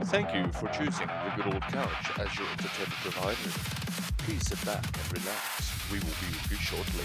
Thank you for choosing the Good Old Couch as your entertainment provider. Please sit back and relax. We will be with you shortly.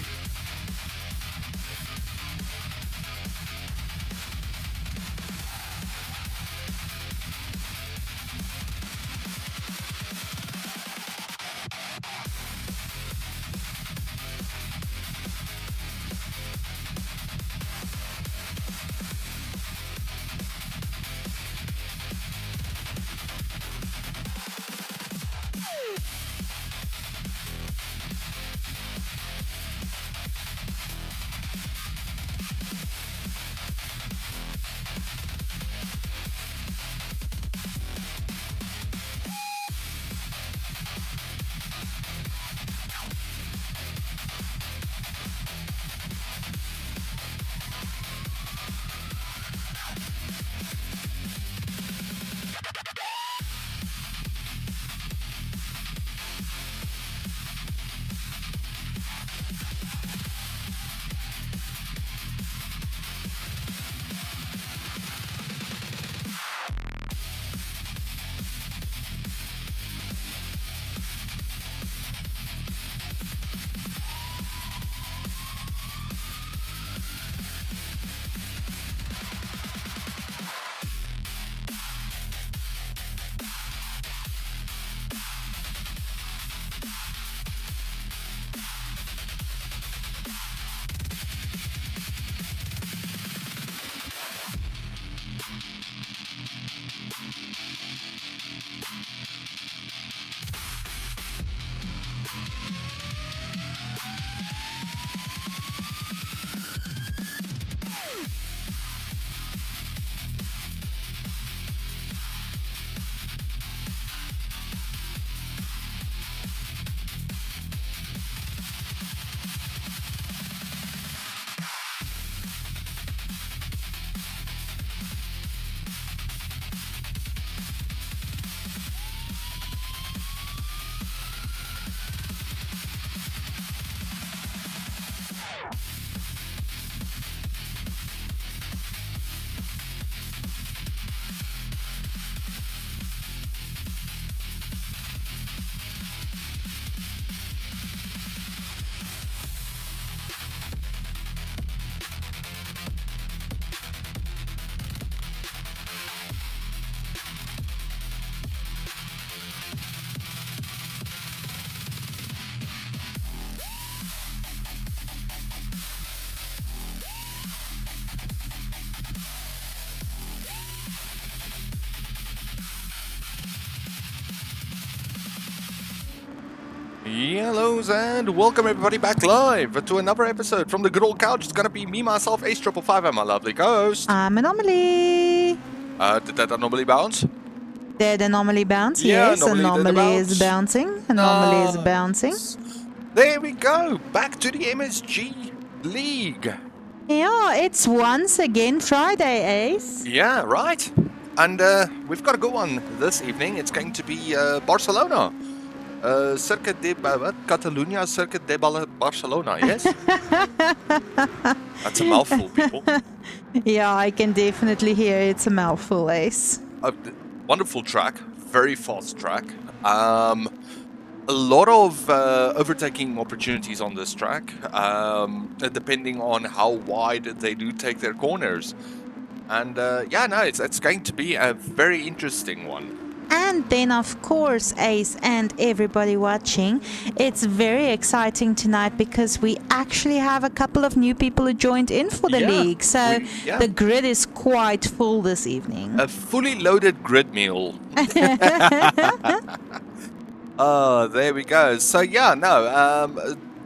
Hellos and welcome everybody back live to another episode from the Good Old Couch. It's gonna be me, myself, Ace 555, and my lovely co-host. I'm Anomaly. Did that anomaly bounce? Did anomaly bounce? Yeah, Yes, anomaly is bouncing. Anomaly is bouncing. There we go. Back to the MSG League. Yeah, it's once again Friday, Ace. Yeah, right. And we've got a good one this evening. It's going to be Barcelona. Circuit de Catalunya, Circuit de Barcelona, yes? That's a mouthful, people. Yeah, I can definitely hear it's a mouthful, Ace. Wonderful track, very fast track. A lot of overtaking opportunities on this track, depending on how wide they do take their corners. And it's going to be a very interesting one. And then, of course, Ace and everybody watching, it's very exciting tonight because we actually have a couple of new people who joined in for the league. So the grid is quite full this evening. A fully loaded grid meal. There we go. So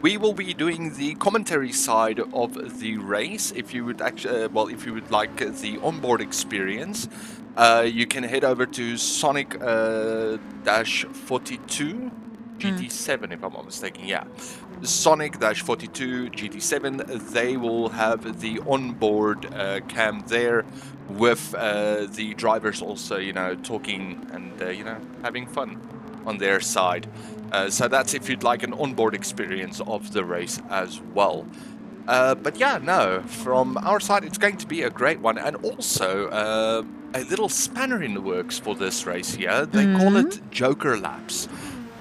we will be doing the commentary side of the race. If you would if you would like the onboard experience, you can head over to Sonic-42 GT7, if I'm not mistaken. Yeah, Sonic-42 GT7. They will have the onboard cam there with the drivers also, talking and having fun on their side. So that's if you'd like an onboard experience of the race as well. But yeah, no, from our side, it's going to be a great one. And also, a little spanner in the works for this race here. They call it Joker Laps.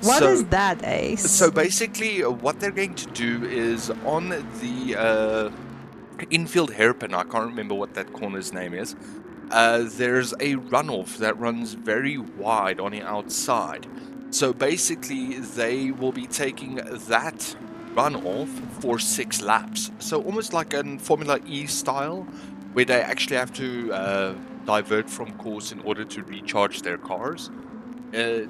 What is that, Ace? So basically, what they're going to do is on the infield hairpin, I can't remember what that corner's name is, there's a runoff that runs very wide on the outside. So basically, they will be taking that runoff for 6 laps. So almost like a Formula E style, where they actually have to divert from course in order to recharge their cars.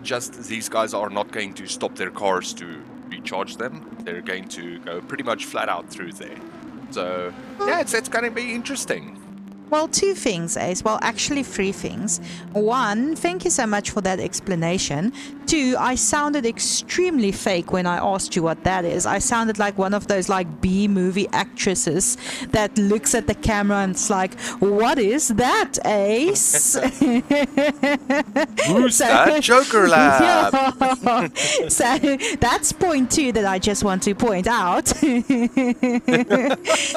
Just these guys are not going to stop their cars to recharge them. They're going to go pretty much flat out through there. So yeah, it's going to be interesting. Well, 2 things, Ace. Well, actually 3 things. 1, thank you so much for that explanation. 2, I sounded extremely fake when I asked you what that is. I sounded like one of those like B-movie actresses that looks at the camera and it's like, what is that, Ace? Who's that Joker Lab? Yeah. So that's point 2 that I just want to point out.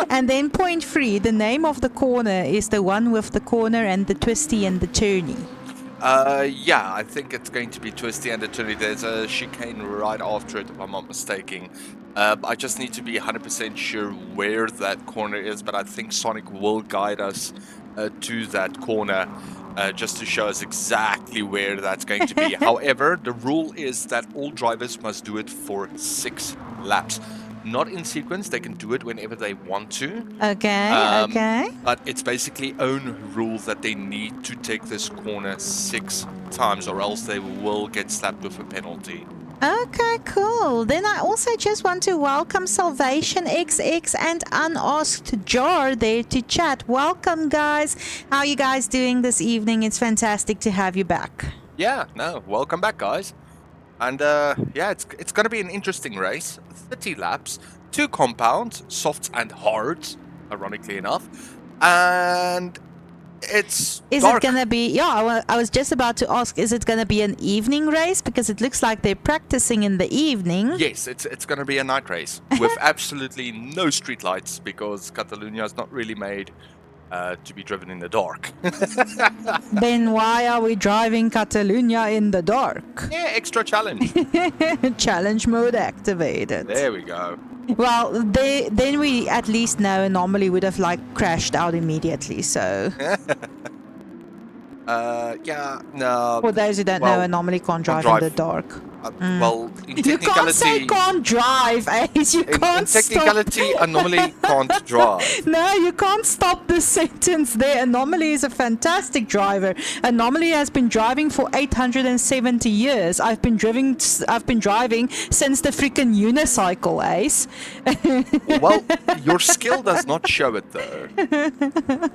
And then point 3, the name of the corner is the one with the corner and the twisty and the turny. Yeah, I think it's going to be twisty and the turny. There's a chicane right after it, if I'm not mistaken. I just need to be 100% sure where that corner is, but I think Sonic will guide us to that corner just to show us exactly where that's going to be. However, the rule is that all drivers must do it for 6 laps. Not in sequence, they can do it whenever they want to. Okay. But it's basically own rule that they need to take this corner 6 times or else they will get slapped with a penalty. Okay, cool. Then I also just want to welcome Salvation XX and Unasked Jar there to chat. Welcome, guys. How are you guys doing this evening? It's fantastic to have you back. Yeah, no, welcome back, guys. And yeah, it's going to be an interesting race. 30 laps, 2 compounds, softs and hards, ironically enough. And it's Is dark. it going to be... Yeah, I was just about to ask, is it going to be an evening race? Because it looks like they're practicing in the evening. Yes, it's going to be a night race with absolutely no street lights because Catalunya is not really made to be driven in the dark. Then why are we driving Catalunya in the dark? Yeah, extra challenge. Challenge mode activated. There we go. Well, then we at least know Anomaly would have like crashed out immediately, so... Yeah, no. For those who don't know, Anomaly can't drive in the dark. Well, in You can't say can't drive, Ace. You can't in technicality, Anomaly can't drive. No, you can't stop the sentence there. Anomaly is a fantastic driver. Anomaly has been driving for 870 years. I've been driving since the freaking unicycle, Ace. Well, your skill does not show it though.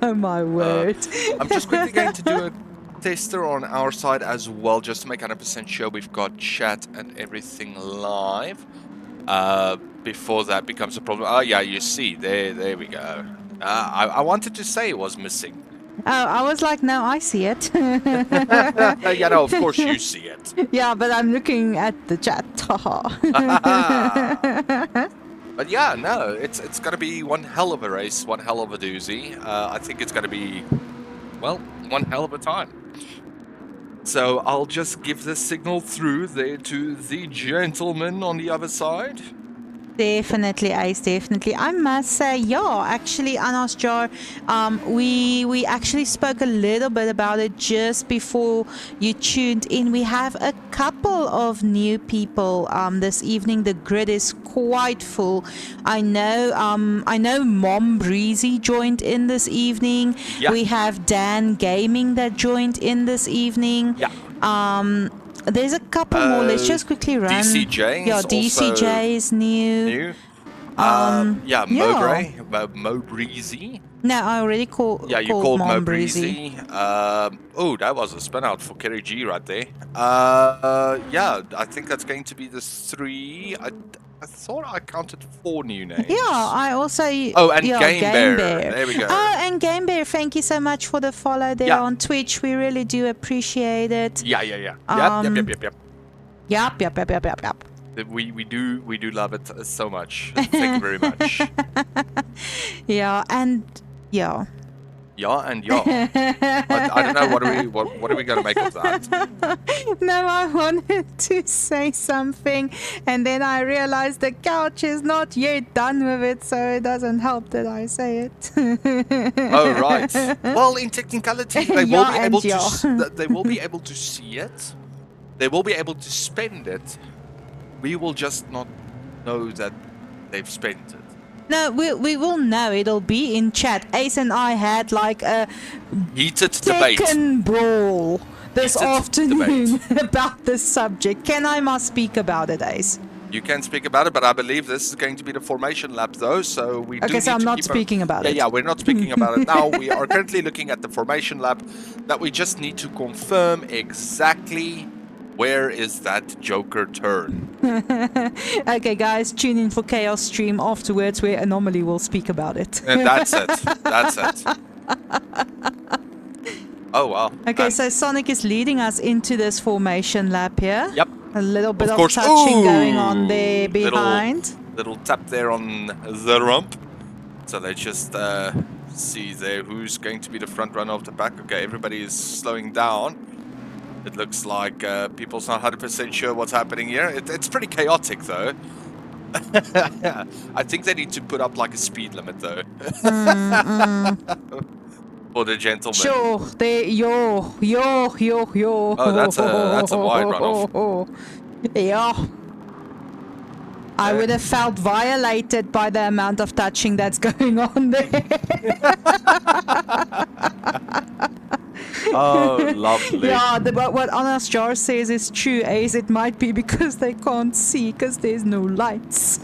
Oh my word. I'm just quickly going to do a tester on our side as well, just to make 100% sure we've got chat and everything live before that becomes a problem. Oh yeah, you see, there we go. I wanted to say it was missing. Oh, I was like, no, I see it. Yeah, no, of course you see it. Yeah, but I'm looking at the chat. But yeah, no, it's gonna be one hell of a race, one hell of a doozy. I think it's gonna be, well, one hell of a time. So I'll just give the signal through there to the gentleman on the other side. Definitely, Ace, definitely. I must say, yeah, actually, Anas Jar, we actually spoke a little bit about it just before you tuned in. We have a couple of new people this evening. The grid is quite full. I know Mom Breezy joined in this evening. Yeah. We have Dan Gaming that joined in this evening. Yeah. There's a couple more. Let's just quickly run. DCJ. Yeah, DCJ is new. Yeah, Mo Breezy. No, I already called. Yeah, you called Mo Breezy. Oh, that was a spin out for Kerry G right there. Yeah, I think that's going to be the 3. I thought I counted 4 new names. Yeah, I also... Oh, and Game Bear. There we go. Oh, and Game Bear, thank you so much for the follow there on Twitch. We really do appreciate it. Yeah. Yep. Yep. We do love it so much. Thank you very much. Yeah, and yeah. Yeah, and yeah. I don't know what are we gonna make of that? No, I wanted to say something, and then I realized the couch is not yet done with it, so it doesn't help that I say it. Oh right. Well, in technicality, they will Yeah, be able and yeah. to. They will be able to see it. They will be able to spend it. We will just not know that they've spent it. No, we will know. It'll be in chat. Ace and I had like a Heated debate. Tekken brawl this Heated afternoon debate. about this subject. Can I must speak about it, Ace? You can speak about it, but I believe this is going to be the formation lap, though. So we do Okay, so need I'm to not keep speaking about it. Yeah, we're not speaking about it now. We are currently looking at the formation lap that we just need to confirm exactly where is that Joker turn. Okay, guys, tune in for Chaos Stream afterwards where Anomaly will speak about it. And that's it. That's it. Oh, wow. Okay, so Sonic is leading us into this formation lap here. Yep. A little bit of course. touching Ooh, going on there behind. Little tap there on the rump. So let's just see there who's going to be the front runner of the pack. Okay, everybody is slowing down. It looks like people's not 100% sure what's happening here. It's pretty chaotic, though. I think they need to put up like a speed limit, though. For the gentleman. Sure, yo. Oh, that's a wide runoff. Yeah. I would have felt violated by the amount of touching that's going on there. Oh, lovely. Yeah, but what Anas Jar says is true, Ace. It might be because they can't see because there's no lights.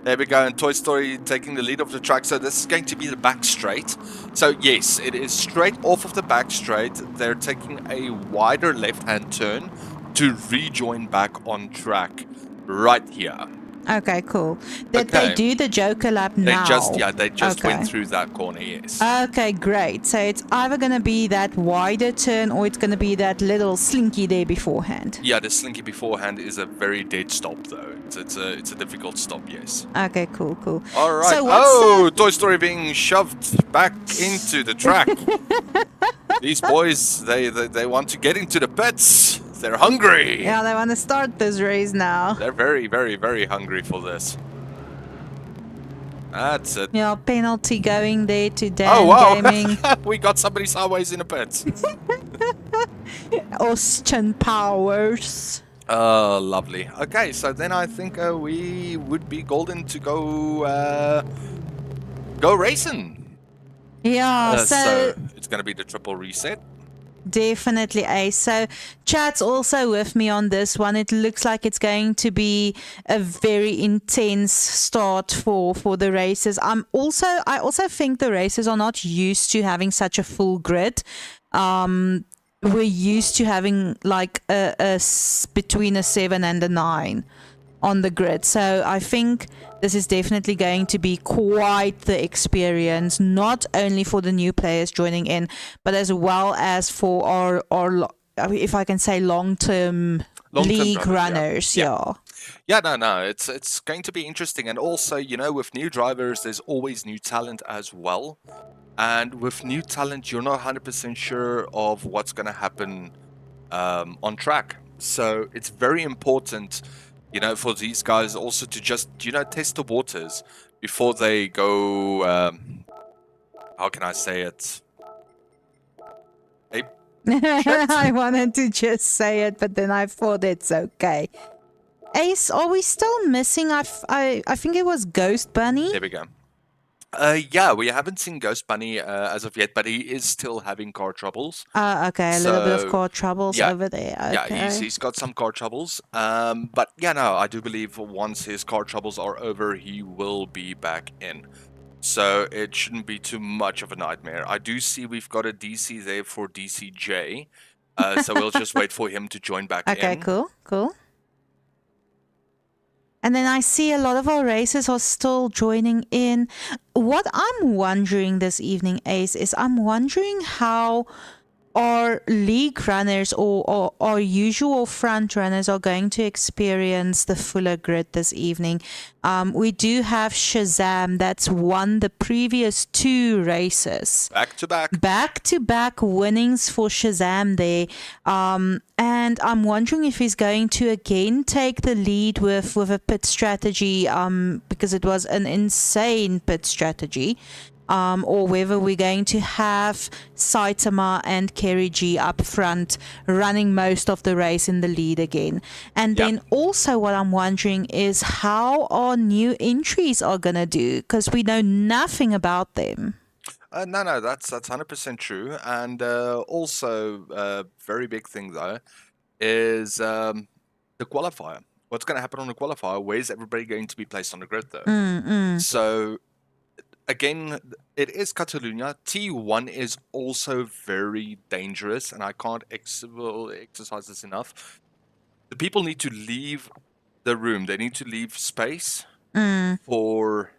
There we go, and Toy Story taking the lead of the track. So this is going to be the back straight. So yes, it is straight off of the back straight. They're taking a wider left-hand turn to rejoin back on track right here. Okay, cool. Did they do the Joker lap now? They just went through that corner, yes. Okay, great. So it's either going to be that wider turn or it's going to be that little slinky there beforehand. Yeah, the slinky beforehand is a very dead stop, though. It's a difficult stop, yes. Okay, cool. All right. So Toy Story being shoved back into the track. These boys, they want to get into the pits. They're hungry. Yeah, they want to start this race now. They're very, very, very hungry for this. That's it. Yeah, penalty going there to Dan Gaming. We got somebody sideways in the pits. Austin Powers. Oh, lovely. Okay, so then I think we would be golden to go racing. Yeah, so it's going to be the triple reset. Definitely, Ace. So chat's also with me on this one. It looks like it's going to be a very intense start for the races. I also think the races are not used to having such a full grid. We're used to having like between a 7 and a 9 on the grid. So I think this is definitely going to be quite the experience, not only for the new players joining in, but as well as for our if I can say, long-term league runners. Yeah, no, it's going to be interesting. And also, with new drivers, there's always new talent as well. And with new talent, you're not 100% sure of what's going to happen on track. So it's very important, for these guys also to just, test the waters before they go, how can I say it? I wanted to just say it, but then I thought it's okay. Ace, are we still missing? I think it was Ghost Bunny. There we go. Yeah, we haven't seen Ghost Bunny as of yet, but he is still having car troubles. Okay, a little bit of car troubles over there. Okay. Yeah, he's got some car troubles. But yeah, no, I do believe once his car troubles are over, he will be back in. So it shouldn't be too much of a nightmare. I do see we've got a DC there for DCJ. So we'll just wait for him to join back in. Okay, cool. And then I see a lot of our racers are still joining in. What I'm wondering this evening, Ace, is I'm wondering how our league runners or our usual front runners are going to experience the fuller grid this evening. We do have Shazam that's won the previous 2 races. Back-to-back winnings for Shazam there. And I'm wondering if he's going to again take the lead with a pit strategy, because it was an insane pit strategy. Or whether we're going to have Saitama and Kerry G up front running most of the race in the lead again. And then also what I'm wondering is how our new entries are going to do, because we know nothing about them. No, that's 100% true. And also, very big thing though, is the qualifier. What's going to happen on the qualifier? Where's everybody going to be placed on the grid though? So again, it is Catalunya. T1 is also very dangerous, and I can't exercise this enough. The people need to leave the room. They need to leave space for for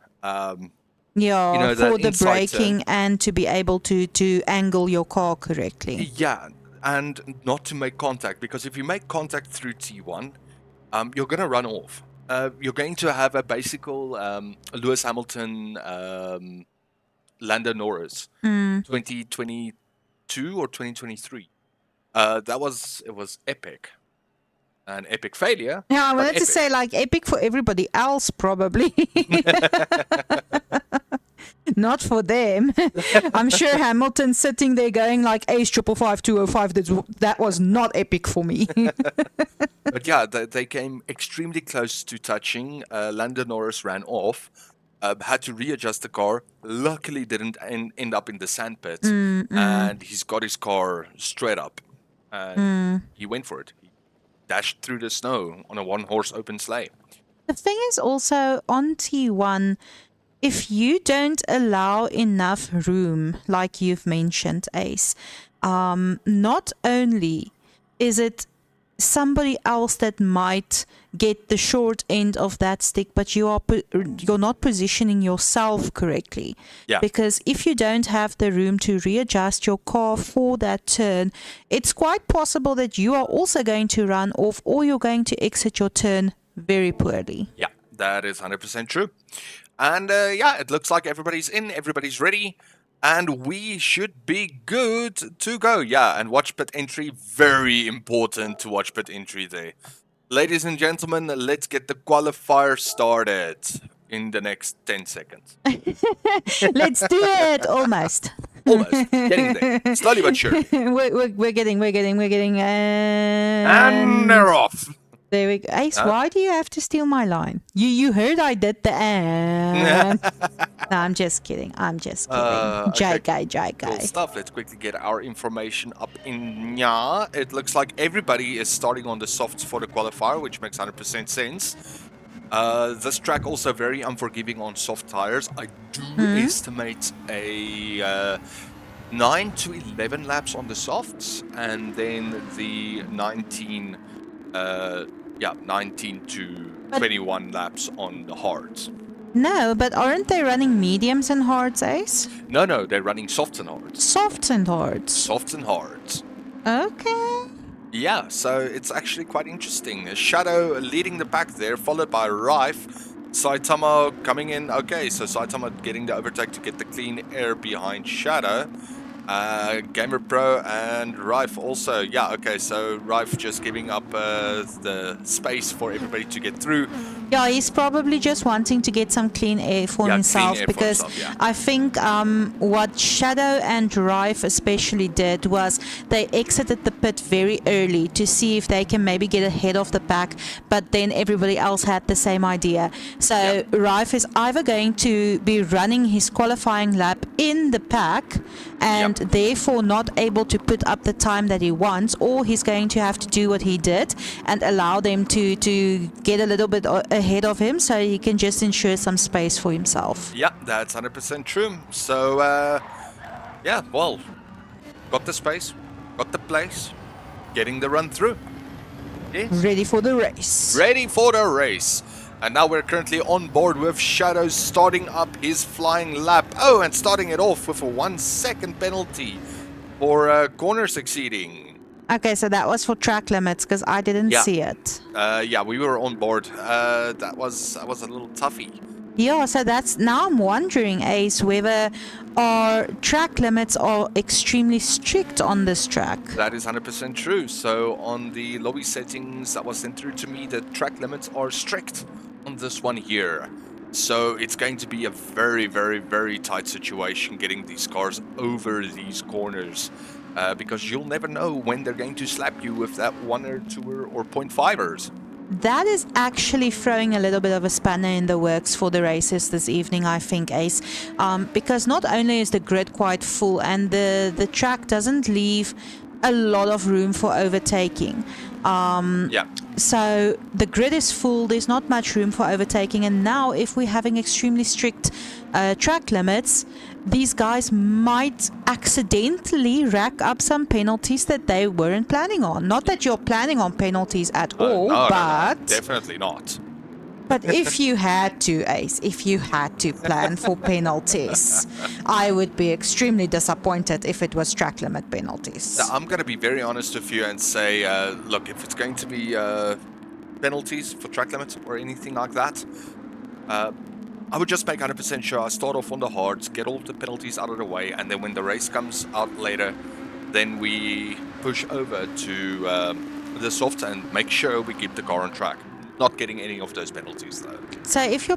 the braking and to be able to angle your car correctly. Yeah, and not to make contact, because if you make contact through T1, you're going to run off. You're going to have a basic Lewis Hamilton, Lando Norris, 2022 or 2023. It was epic. An epic failure. Yeah, I wanted to say like epic for everybody else, probably. Not for them. I'm sure Hamilton's sitting there going like Ace 555 205. That was not epic for me. But yeah, they came extremely close to touching. Lando Norris ran off, had to readjust the car. Luckily, didn't end up in the sandpit, and he's got his car straight up, and he went for it. He dashed through the snow on a 1-horse open sleigh. The thing is also on T1. If you don't allow enough room, like you've mentioned, Ace, not only is it somebody else that might get the short end of that stick, but you're not positioning yourself correctly. Yeah. Because if you don't have the room to readjust your car for that turn, it's quite possible that you are also going to run off, or you're going to exit your turn very poorly. Yeah, that is 100% true. And it looks like everybody's in, everybody's ready, and we should be good to go. Yeah, and watch pit entry, very important to watch pit entry there. Ladies and gentlemen, let's get the qualifier started in the next 10 seconds. Let's do it, almost. Almost, getting there, slowly but surely. We're getting, and they're off. There we go. Ace, why do you have to steal my line? You heard I did the and. No, I'm just kidding. JK. Cool stuff. Let's quickly get our information up in Nya. It looks like everybody is starting on the softs for the qualifier, which makes 100% sense. This track also very unforgiving on soft tires. I do estimate a 9 to 11 laps on the softs, and then the 19 to 21 laps on the hards. No, but aren't they running mediums and hards, Ace? No, they're running softs and hards. Softs and hards. Softs and hards. Okay. Yeah, so it's actually quite interesting. Shadow leading the pack there, followed by Rife. Saitama coming in. Okay, so Saitama getting the overtake to get the clean air behind Shadow. Gamer Pro and Rife also. Yeah, okay, so Rife just giving up the space for everybody to get through. Yeah, he's probably just wanting to get some clean air for himself, because I think what Shadow and Rife especially did was they exited the pit very early to see if they can maybe get ahead of the pack, but then everybody else had the same idea. So Rife is either going to be running his qualifying lap in the pack and therefore not able to put up the time that he wants, or he's going to have to do what he did and allow them to get a little bit ahead of him so he can just ensure some space for himself. Yeah, that's 100% true. So, well, got the space, got the place, getting the run through. Yes. Ready for the race. Ready for the race. And now we're currently on board with Shadow starting up his flying lap. Oh, and starting it off with a 1 second penalty. for corner succeeding. Okay, so that was for track limits because I didn't see it. Yeah, we were on board. That was a little toughy. Yeah, so now I'm wondering, Ace, whether our track limits are extremely strict on this track. That is 100% true. So on the lobby settings that was sent through to me, the track limits are strict on this one here. So it's going to be a very, very, very tight situation getting these cars over these corners. Because you'll never know when they're going to slap you with that 1 or 2 or 0.5ers. That is actually throwing a little bit of a spanner in the works for the races this evening, I think, Ace. Because not only is the grid quite full and the track doesn't leave a lot of room for overtaking. So the grid is full, there's not much room for overtaking, and now if we're having extremely strict track limits, these guys might accidentally rack up some penalties that they weren't planning on. Not that you're planning on penalties at all, but... No, definitely not. But if you had to, Ace, if you had to plan for penalties, I would be extremely disappointed if it was track limit penalties. Now, I'm going to be very honest with you and say, look, if it's going to be penalties for track limits or anything like that, I would just make 100% sure I start off on the hards, get all the penalties out of the way, and then when the race comes out later, then we push over to the softs and make sure we keep the car on track. Not getting any of those penalties though. So if you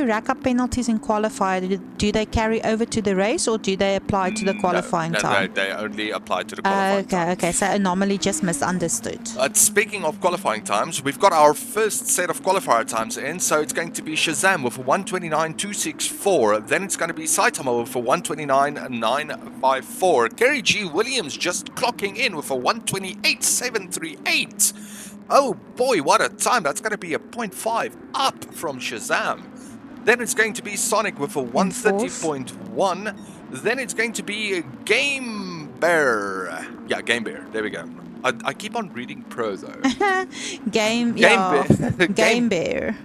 rack up penalties in qualifier, do they carry over to the race or do they apply to the qualifying time? No, they only apply to the qualifying time. Okay, so anomaly just misunderstood. Speaking of qualifying times, we've got our first set of qualifier times in, so it's going to be Shazam with a 1:29.264, then it's going to be Saitama with a 1:29.954, Kerry G. Williams just clocking in with a 1:28.738. Oh boy, what a time. That's going to be a 0.5 up from Shazam. Then it's going to be Sonic with a 1:30.1. Then it's going to be Game Bear. Yeah, Game Bear. There we go. I keep on reading pro though. Game Bear.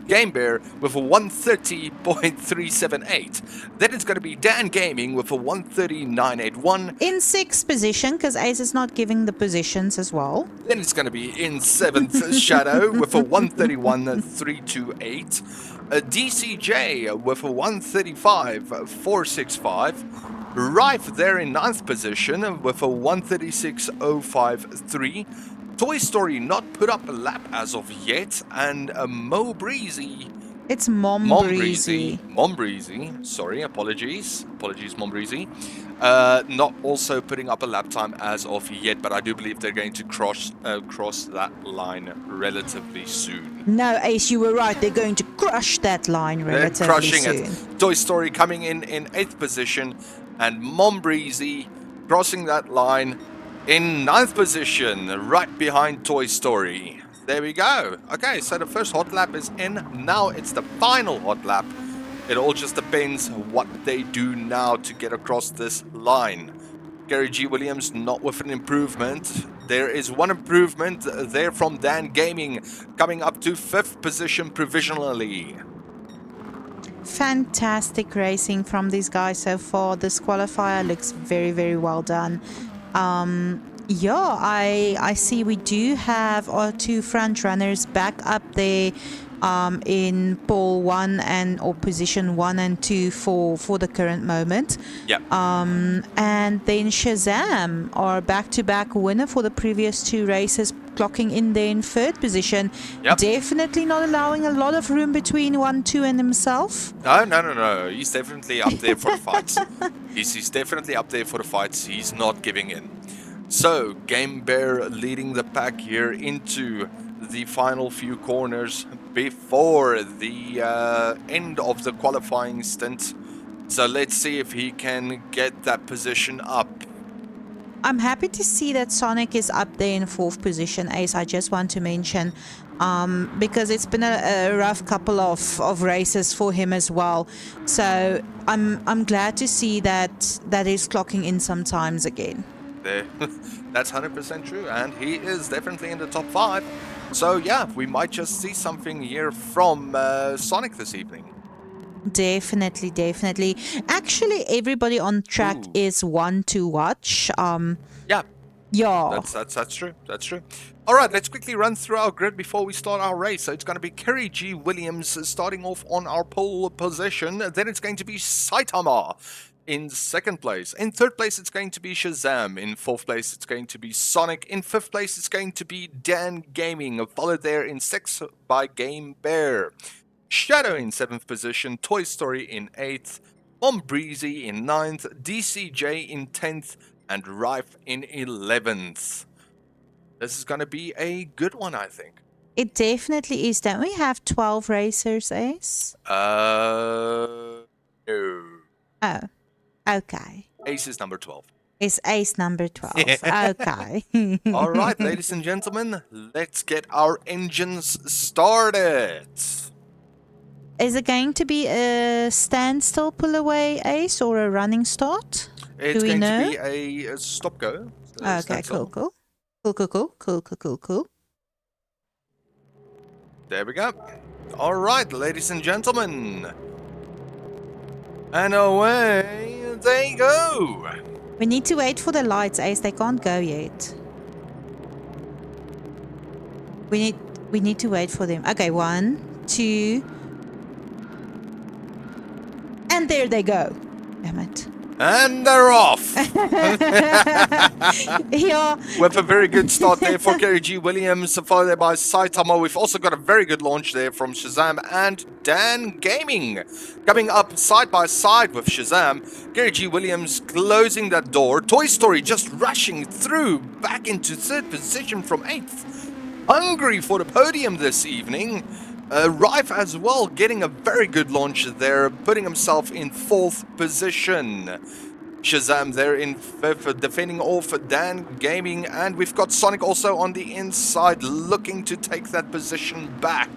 Game Bear with a 1:30.378. Then it's going to be Dan Gaming with a 1:30.981. In 6th position, because Ace is not giving the positions as well. Then it's going to be in 7th Shadow with a 1:31.328. DCJ with a 1:35.465. Rife there in 9th position with a 1:36.053. Toy Story not put up a lap as of yet, and Mo Breezy. It's Mom Breezy. Mom Breezy. Sorry, apologies, Mom Breezy. Not also putting up a lap time as of yet, but I do believe they're going to cross that line relatively soon. No, Ace, you were right. They're going to crush that line relatively soon. They're crushing it. Toy Story coming in 8th position, and Mom Breezy crossing that line in 9th position, right behind Toy Story. There we go. Okay, so the first hot lap is in. Now it's the final hot lap. It all just depends what they do now to get across this line. Gary G. Williams not with an improvement. There is one improvement there from Dan Gaming, coming up to 5th position provisionally. Fantastic racing from these guys so far. This qualifier looks very, very well done. Yeah, I see we do have our 2 front runners back up there in pole 1 or position 1 and 2 for the current moment. Yep. And then Shazam, our back-to-back winner for the previous 2 races, clocking in there in 3rd position. Yep. Definitely not allowing a lot of room between 1, 2 and himself. No. He's definitely up there for the fights. He's definitely up there for the fights. He's not giving in. So, Game Bear leading the pack here into the final few corners before the end of the qualifying stint. So let's see if he can get that position up. I'm happy to see that Sonic is up there in 4th position, Ace. I just want to mention, because it's been a rough couple of races for him as well. So I'm glad to see that he's clocking in sometimes again. That's 100% true, and he is definitely in the top 5. So yeah, we might just see something here from Sonic this evening. Definitely, definitely. Actually, everybody on track is one to watch. Yeah. Yeah. That's true. That's true. All right, let's quickly run through our grid before we start our race. So it's going to be Kerry G. Williams starting off on our pole position. Then it's going to be Saitama in second place. In third place, it's going to be Shazam. In fourth place, it's going to be Sonic. In fifth place, it's going to be Dan Gaming, followed there in sixth by Game Bear. Shadow in seventh position. Toy Story in eighth. Mom Breezy in ninth. DCJ in 10th. And Rife in 11th. This is going to be a good one, I think. It definitely is. Don't we have 12 racers, Ace? No. Oh, okay. Ace is number 12. It's Ace number 12. Okay. All right, ladies and gentlemen, let's get our engines started. Is it going to be a standstill pull away, Ace, or a running start? It's going to be a stop-go. Okay, cool. Cool. There we go. All right, ladies and gentlemen. And away they go. We need to wait for the lights, Ace. They can't go yet. We need to wait for them. Okay, 1, 2. And there they go. Damn it. And they're off. Yeah. With a very good start there for Kerry G. Williams, followed there by Saitama. We've also got a very good launch there from Shazam and Dan Gaming. Coming up side by side with Shazam, Kerry G. Williams closing that door. Toy Story just rushing through back into third position from 8th. Hungry for the podium this evening. Rife as well, getting a very good launch there, putting himself in 4th position. Shazam there in 5th, defending off Dan Gaming, and we've got Sonic also on the inside, looking to take that position back.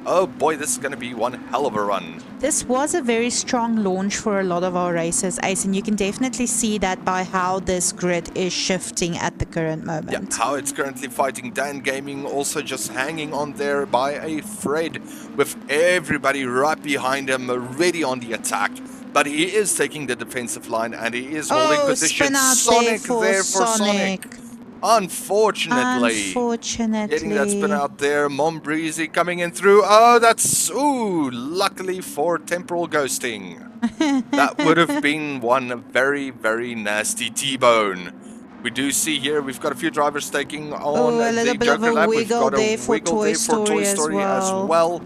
Oh boy, this is going to be one hell of a run. This was a very strong launch for a lot of our racers, Ace, and you can definitely see that by how this grid is shifting at the current moment. Yeah, how it's currently fighting. Dan Gaming also just hanging on there by a thread with everybody right behind him, ready on the attack. But he is taking the defensive line and he is holding position. Sonic there for Sonic. Unfortunately. Getting that spin out there. Mom Breezy coming in through. Oh, that's... Ooh, luckily for temporal ghosting. That would have been one very, very nasty T-bone. We do see here, we've got a few drivers taking on the Joker lap. We've got a wiggle there for Toy Story as well.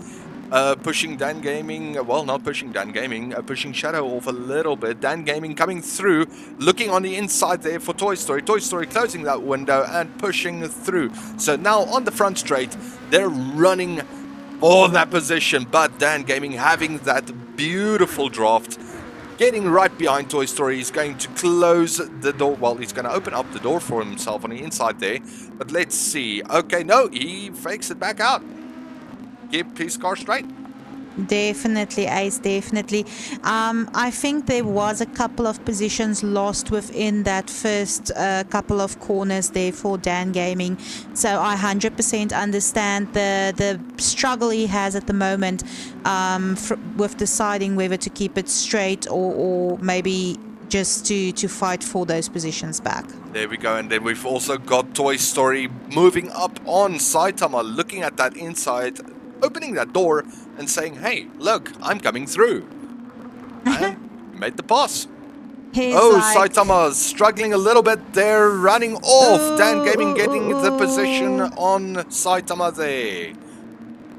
Pushing Dan Gaming, well, not pushing Dan Gaming, pushing Shadow off a little bit. Dan Gaming coming through, looking on the inside there for Toy Story. Toy Story closing that window and pushing through. So now on the front straight, they're running for that position. But Dan Gaming having that beautiful draft, getting right behind Toy Story. He's going to close the door. Well, he's going to open up the door for himself on the inside there. But let's see. Okay, no, he fakes it back out. Keep his car straight. Definitely, Ace, definitely. I think there was a couple of positions lost within that first couple of corners there for Dan Gaming. So I 100% understand the struggle he has at the moment with deciding whether to keep it straight or maybe just to fight for those positions back. There we go, and then we've also got Toy Story moving up on Saitama, looking at that inside, opening that door and saying, hey, look, I'm coming through. And made the pass. Saitama struggling a little bit there, running off. Dan Gaming getting the position on Saitama there.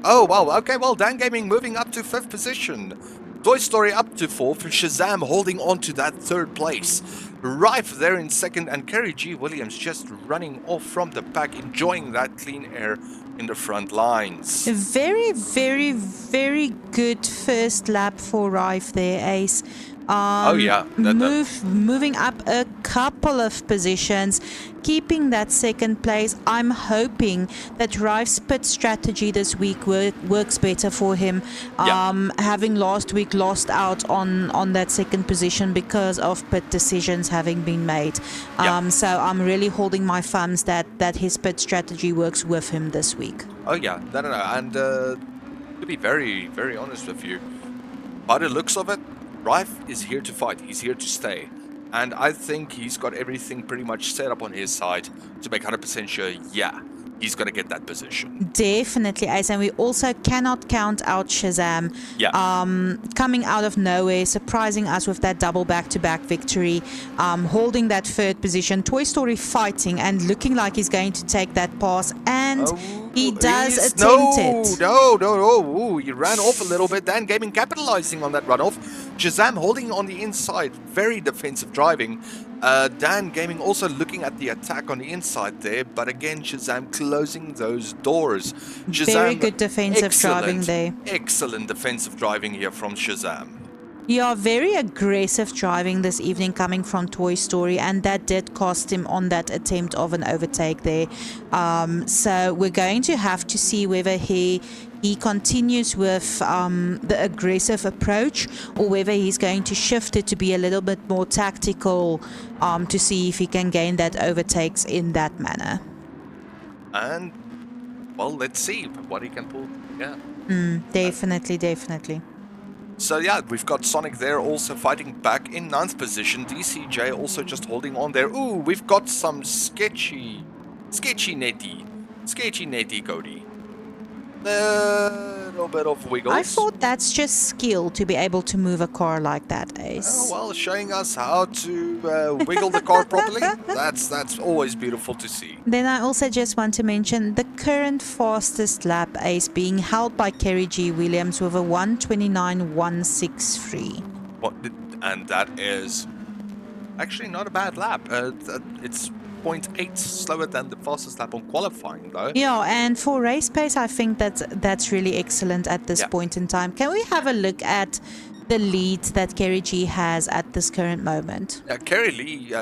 Oh, wow. Okay, well, Dan Gaming moving up to 5th position. Toy Story up to 4th. Shazam holding on to that 3rd place. Rife there in 2nd, and Kerry G. Williams just running off from the pack, enjoying that clean air in the front lines. A very, very, very good first lap for Rife there, Ace. Moving up a couple of positions, keeping that 2nd place. I'm hoping that Rife's pit strategy this week works better for him. Having last week lost out on that 2nd position because of pit decisions having been made. So I'm really holding my thumbs that his pit strategy works with him this week. Oh yeah, no. And to be very, very honest with you, by the looks of it, Rife is here to fight. He's here to stay. And I think he's got everything pretty much set up on his side to make 100% sure, yeah, he's going to get that position. Definitely, Ace. And we also cannot count out Shazam coming out of nowhere, surprising us with that double back-to-back victory, holding that third position. Toy Story fighting and looking like he's going to take that pass. And he does attempt it. No. He ran off a little bit. Dan Gaming capitalizing on that runoff. Shazam holding on the inside. Very defensive driving. Dan Gaming also looking at the attack on the inside there. But again, Shazam closing those doors. Shazam, very good defensive driving there. Excellent defensive driving here from Shazam. Yeah, very aggressive driving this evening coming from Toy Story, and that did cost him on that attempt of an overtake there. So we're going to have to see whether he continues with the aggressive approach, or whether he's going to shift it to be a little bit more tactical to see if he can gain that overtakes in that manner. And, well, let's see what he can pull. Yeah. Definitely. So yeah, we've got Sonic there also fighting back in 9th position. DCJ also just holding on there. Ooh, we've got some sketchy netty, Cody. A little bit of wiggles. I thought that's just skill to be able to move a car like that, Ace. Well, showing us how to wiggle the car properly. That's always beautiful to see. Then I also just want to mention the current fastest lap, Ace, being held by Kerry G. Williams with a 1:29.163. And that is actually not a bad lap. It's 0.8 slower than the fastest lap on qualifying, though. Yeah, and for race pace, I think that's really excellent at this point in time. Can we have a look at the lead that Kerry G has at this current moment? Kerry G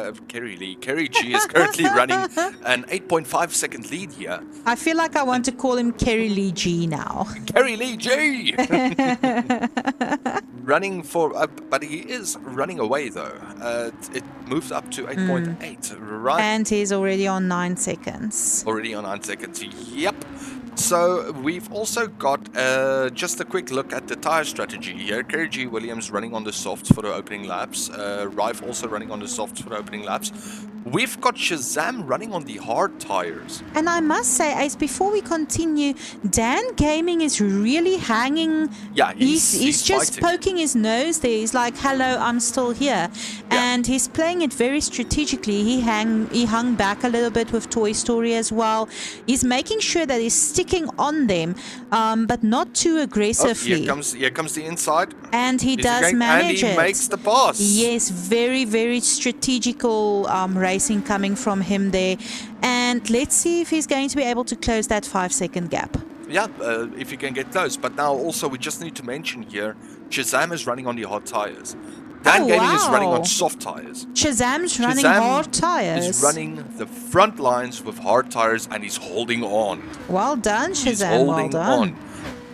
is currently running an 8.5 second lead here. I feel like I want to call him Kerry Lee G now. Kerry Lee G! Running for, but he is running away though. It moved up to 8.8, right? And he's already on 9 seconds. Already on 9 seconds, yep. So we've also got just a quick look at the tire strategy here. Kerry G. Williams running on the softs for the opening laps. Rife also running on the softs for the opening laps. We've got Shazam running on the hard tires. And I must say, Ace, before we continue, Dan Gaming is really hanging. Yeah, he's just fighting. poking his nose there. He's like, hello, I'm still here. Yeah. And he's playing it very strategically. He hung back a little bit with Toy Story as well. He's making sure that he's sticking on them, but not too aggressively. Oh, here comes the inside. And he does manage it. And he makes the pass. Yes, very, very strategical racing coming from him there. And let's see if he's going to be able to close that 5-second gap. Yeah, if he can get close. But now also we just need to mention here, Shazam is running on the hard tires. Dan Gaming is running on soft tires. Shazam's running hard tires. He's running the front lines with hard tires and he's holding on. Well done, Shazam. He's holding well done. on.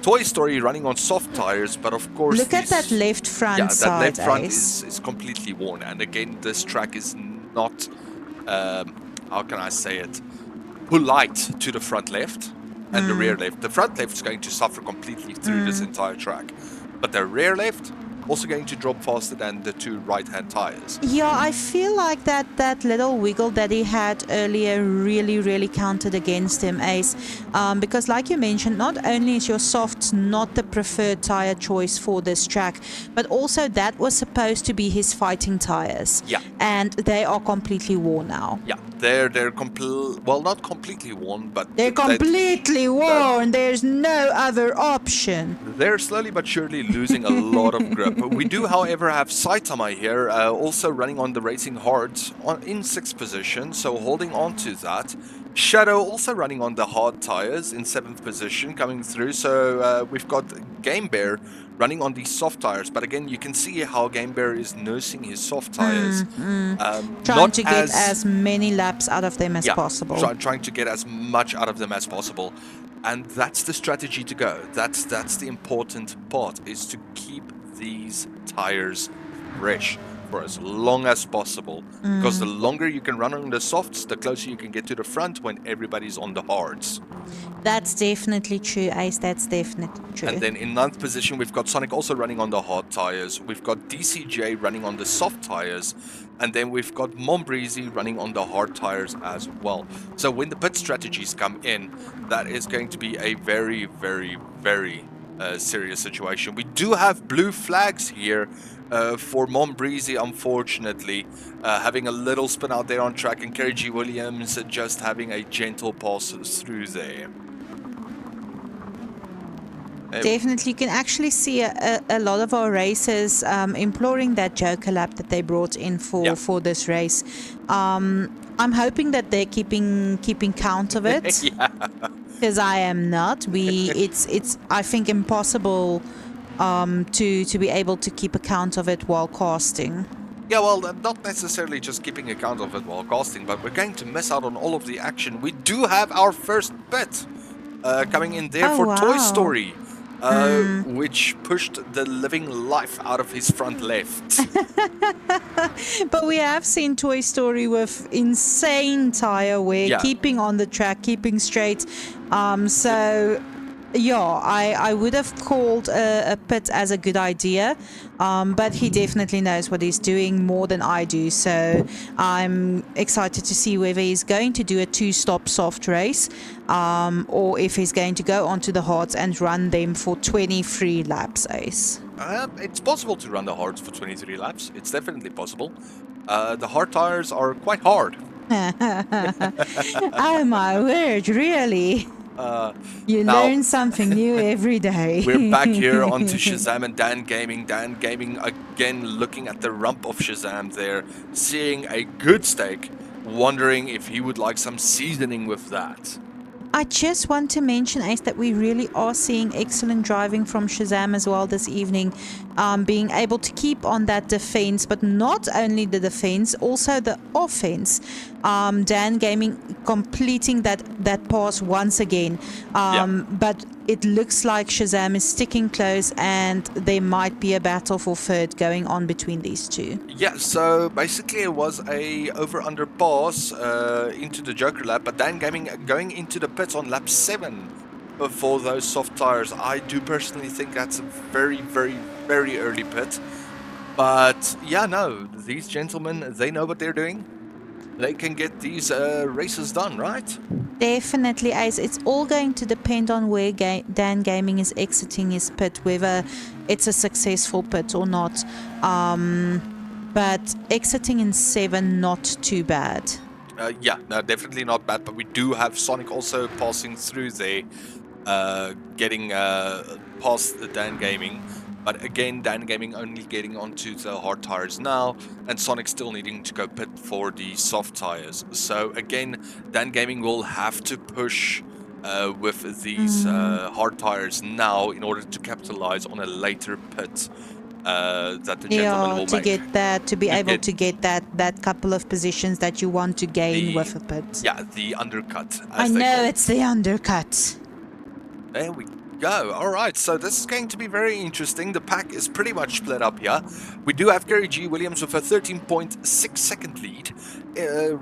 Toy Story running on soft tires, but of course... Look at that left front side, that left front Ace. is completely worn. And again, this track is not, how can I say it, polite to the front left and the rear left. The front left is going to suffer completely through this entire track. But the rear left also going to drop faster than the two right-hand tires. Yeah, I feel like that little wiggle that he had earlier really counted against him, Ace. Because like you mentioned, not only is your softs not the preferred tire choice for this track, but also that was supposed to be his fighting tires. Yeah. And they are completely worn now. Yeah, they're well, not completely worn, but... They're completely worn. There's no other option. They're slowly but surely losing a lot of grip. We do, however, have Saitama here, also running on the racing hard in 6th position, so holding on to that. Shadow also running on the hard tires in 7th position, coming through. So we've got Game Bear running on these soft tires, but again, you can see how Game Bear is nursing his soft tires. Trying to get as many laps out of them as possible. Trying to get as much out of them as possible. And that's the strategy to go. That's the important part, is to keep these tires fresh for as long as possible. Because the longer you can run on the softs, the closer you can get to the front when everybody's on the hards. That's definitely true, Ace. That's definitely true. And then in 9th position, we've got Sonic also running on the hard tires. We've got DCJ running on the soft tires. And then we've got Mombreezy running on the hard tires as well. So when the pit strategies come in, that is going to be a very, very, very serious situation. We do have blue flags here for Mombreezy, unfortunately. Having a little spin out there on track, and Kerry G. Williams just having a gentle pass through there. Definitely, you can actually see a lot of our racers imploring that Joker lap that they brought in for this race. I'm hoping that they're keeping count of it, because I am not. It's I think impossible to be able to keep account of it while casting. Yeah, well, not necessarily just keeping account of it while casting, but we're going to miss out on all of the action. We do have our first pit coming in there for Toy Story. Which pushed the living life out of his front left. But we have seen Toy Story with insane tire wear, keeping on the track, keeping straight. So, yeah, I would have called a pit as a good idea, but he definitely knows what he's doing more than I do. So I'm excited to see whether he's going to do a 2-stop soft race, or if he's going to go onto the hards and run them for 23 laps, Ace. It's possible to run the hards for 23 laps. It's definitely possible. The hard tires are quite hard. Oh my word, really? You learn something new every day. We're back here onto Shazam and Dan Gaming. Dan Gaming again looking at the rump of Shazam there, seeing a good steak, wondering if he would like some seasoning with that. I just want to mention, Ace, that we really are seeing excellent driving from Shazam as well this evening, being able to keep on that defense, but not only the defense, also the offense. Dan Gaming completing that pass once again, but it looks like Shazam is sticking close, and there might be a battle for third going on between these two. Yeah, so basically it was a over-under pass into the Joker lap, but Dan Gaming going into the pits on lap 7 for those soft tires. I do personally think that's a very, very, very early pit. But yeah, no, these gentlemen, they know what they're doing. They can get these races done, right? Definitely, Ace. It's all going to depend on where Dan Gaming is exiting his pit, whether it's a successful pit or not. But exiting in 7, not too bad. Yeah, no, definitely not bad. But we do have Sonic also passing through there, getting past the Dan Gaming. But again, Dan Gaming only getting onto the hard tires now, and Sonic still needing to go pit for the soft tires. So again, Dan Gaming will have to push with these hard tires now in order to capitalize on a later pit that the gentleman will make. To be able to get that couple of positions that you want to gain with a pit. Yeah, the undercut. I know, it's the undercut. There we go. All right, so this is going to be very interesting. The pack is pretty much split up here. We do have Kerry G. Williams with a 13.6 second lead.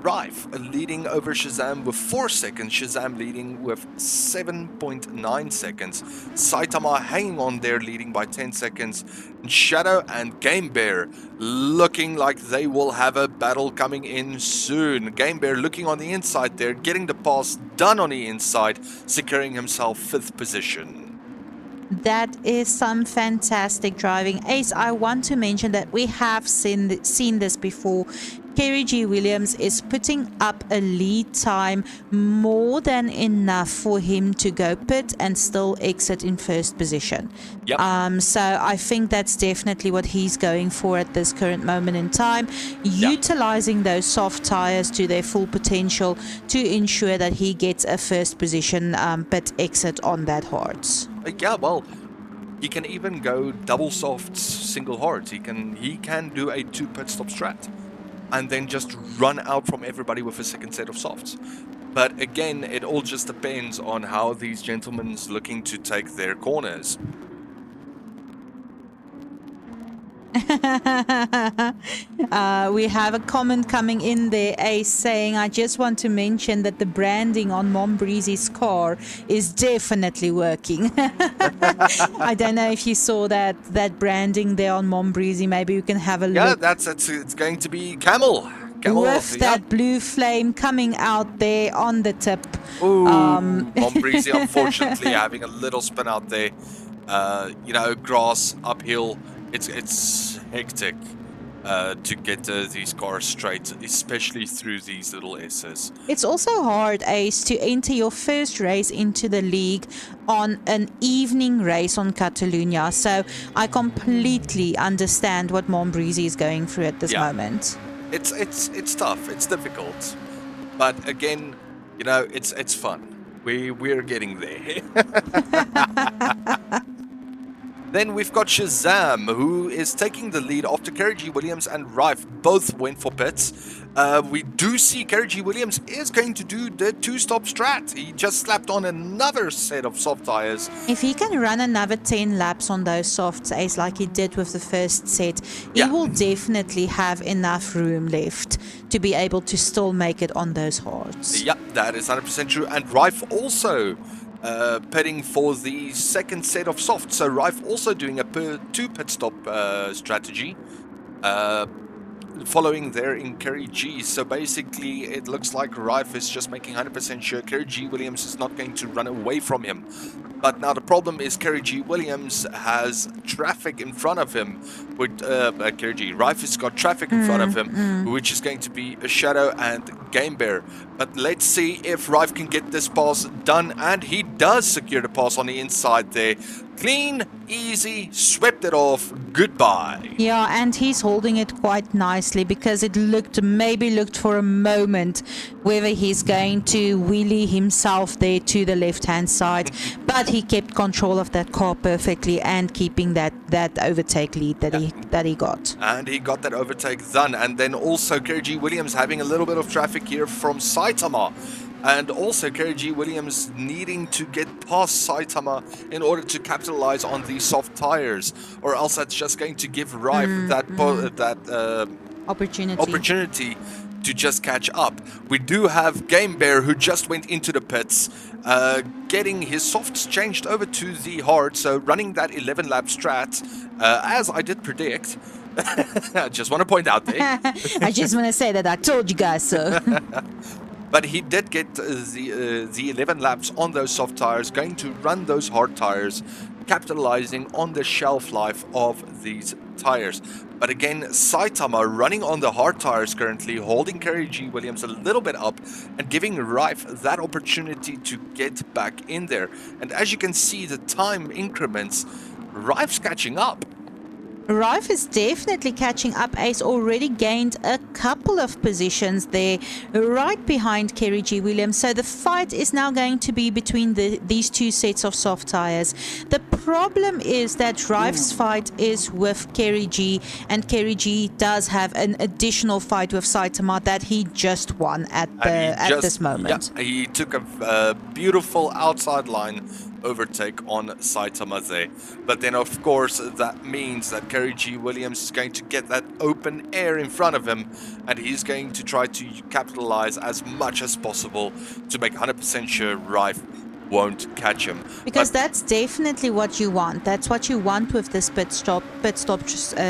Rive leading over Shazam with 4 seconds. Shazam leading with 7.9 seconds. Saitama hanging on there, leading by 10 seconds. And Shadow and Game Bear looking like they will have a battle coming in soon. Game Bear looking on the inside there, getting the pass done on the inside, securing himself 5th position. That is some fantastic driving. Ace, I want to mention that we have seen this before. Kerry G. Williams is putting up a lead time more than enough for him to go pit and still exit in 1st position. Yep. So I think that's definitely what he's going for at this current moment in time, utilizing those soft tires to their full potential to ensure that he gets a 1st position pit exit on that hards. Yeah, well, he can even go double softs, single hards. He can do a 2 pit stop strat and then just run out from everybody with a 2nd set of softs. But again, it all just depends on how these gentlemen's looking to take their corners. We have a comment coming in there, Ace, saying, I just want to mention that the branding on Mom Breezy's car is definitely working. I don't know if you saw that branding there on Mom Breezy. Maybe you can have a look. Yeah, it's going to be camel. With that blue flame coming out there on the tip. Ooh, Mom Breezy, unfortunately, having a little spin out there. Grass, uphill. It's hectic to get these cars straight, especially through these little S's. It's also hard, Ace, to enter your first race into the league on an evening race on Catalunya. So I completely understand what Mom Breezy is going through at this moment. It's tough. It's difficult, but again, it's fun. We're getting there. Then we've got Shazam, who is taking the lead after Kerry G. Williams and Rife both went for pits. We do see Kerry G. Williams is going to do the two-stop strat. He just slapped on another set of soft tires. If he can run another 10 laps on those softs, Ace, like he did with the first set, he will definitely have enough room left to be able to still make it on those hards. Yeah, that is 100% true. And Rife also pitting for the second set of softs. So Rife also doing a two pit stop strategy. Following there in Kerry G. So basically it looks like Rife is just making 100% sure Kerry G. Williams is not going to run away from him. But now the problem is Kerry G. Williams has traffic in front of him. With Kerry G. Rife has got traffic in front of him, which is going to be a Shadow and Game Bear. But let's see if Rife can get this pass done, and he does secure the pass on the inside there. Clean, easy, swept it off, goodbye. Yeah, and he's holding it quite nicely because it maybe looked for a moment whether he's going to wheelie himself there to the left-hand side, but he kept control of that car perfectly and keeping that overtake lead that he got. And he got that overtake done. And then also Kerry G. Williams having a little bit of traffic here from Saitama. And also Kerry G. Williams needing to get past Saitama in order to capitalize on these soft tires, or else that's just going to give Rife that opportunity to just catch up. We do have Game Bear, who just went into the pits, getting his softs changed over to the hard, so running that 11 lap strat, as I did predict. I just want to point out there. I just want to say that I told you guys so. But he did get the 11 laps on those soft tires, going to run those hard tires, capitalizing on the shelf life of these tires. But again, Saitama running on the hard tires currently, holding Kerry G. Williams a little bit up and giving Rife that opportunity to get back in there. And as you can see, the time increments, Rife's catching up. Rife is definitely catching up. Ace already gained a couple of positions there, right behind Kerry G. Williams. So the fight is now going to be between these two sets of soft tires. The problem is that Rife's fight is with Kerry G, and Kerry G does have an additional fight with Saitama that he just won at this moment. Yeah, he took a beautiful outside line overtake on Saitama there. But then of course that means that Kerry G. Williams is going to get that open air in front of him, and he's going to try to capitalize as much as possible to make 100% sure Rife won't catch him. Because that's definitely what you want. That's what you want with this pit stop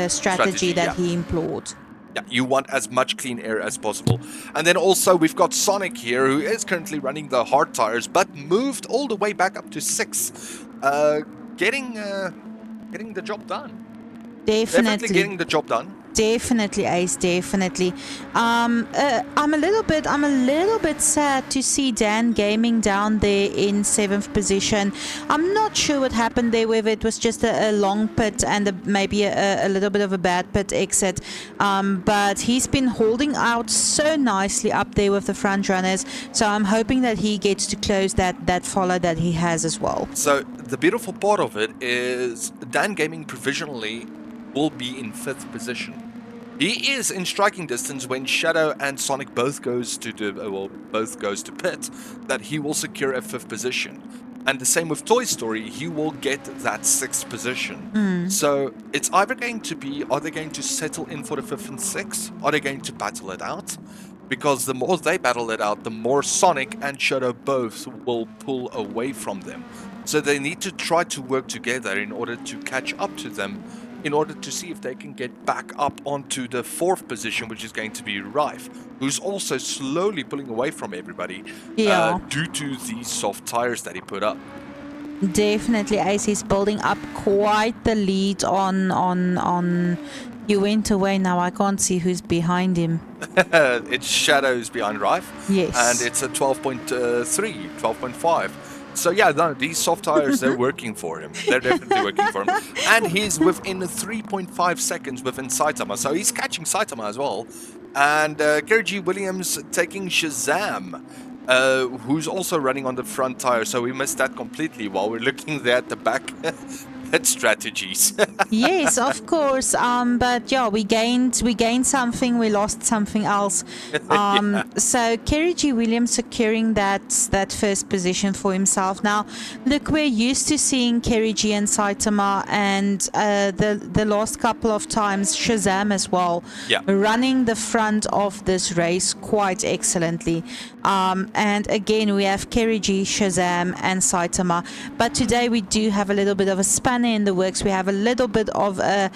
strategy that he employed. Yeah, you want as much clean air as possible. And then also we've got Sonic here, who is currently running the hard tires, but moved all the way back up to 6. Getting the job done. Definitely getting the job done. Definitely, Ace, definitely. I'm a little bit sad to see Dan Gaming down there in 7th position. I'm not sure what happened there, whether it was just a long pit and maybe a little bit of a bad pit exit. But he's been holding out so nicely up there with the front runners. So I'm hoping that he gets to close that follow that he has as well. So the beautiful part of it is Dan Gaming provisionally will be in 5th position. He is in striking distance when Shadow and Sonic both goes to pit, that he will secure a 5th position. And the same with Toy Story, he will get that 6th position. So it's either going to be, are they going to settle in for the 5th and 6th? Are they going to battle it out? Because the more they battle it out, the more Sonic and Shadow both will pull away from them. So they need to try to work together in order to catch up to them, in order to see if they can get back up onto the 4th position, which is going to be Rife, who's also slowly pulling away from everybody due to these soft tires that he put up. Definitely, Ace is building up quite the lead on. You went away now. I can't see who's behind him. It's Shadows behind Rife. Yes. And it's a 12.3, 12.5. So yeah, no, these soft tires, they're working for him. They're definitely working for him. And he's within 3.5 seconds within Saitama. So he's catching Saitama as well. And Kerry G. Williams taking Shazam, who's also running on the front tire. So we missed that completely while we're looking there at the back. Strategies. Yes, of course. But yeah, we gained something, we lost something else. So Kerry G. Williams securing that first position for himself. Now, look, we're used to seeing Kerry G and Saitama, and the last couple of times Shazam as well, running the front of this race quite excellently. And again, we have Kerry G, Shazam, and Saitama. But today we do have a little bit of a spanner in the works. We have a little bit of a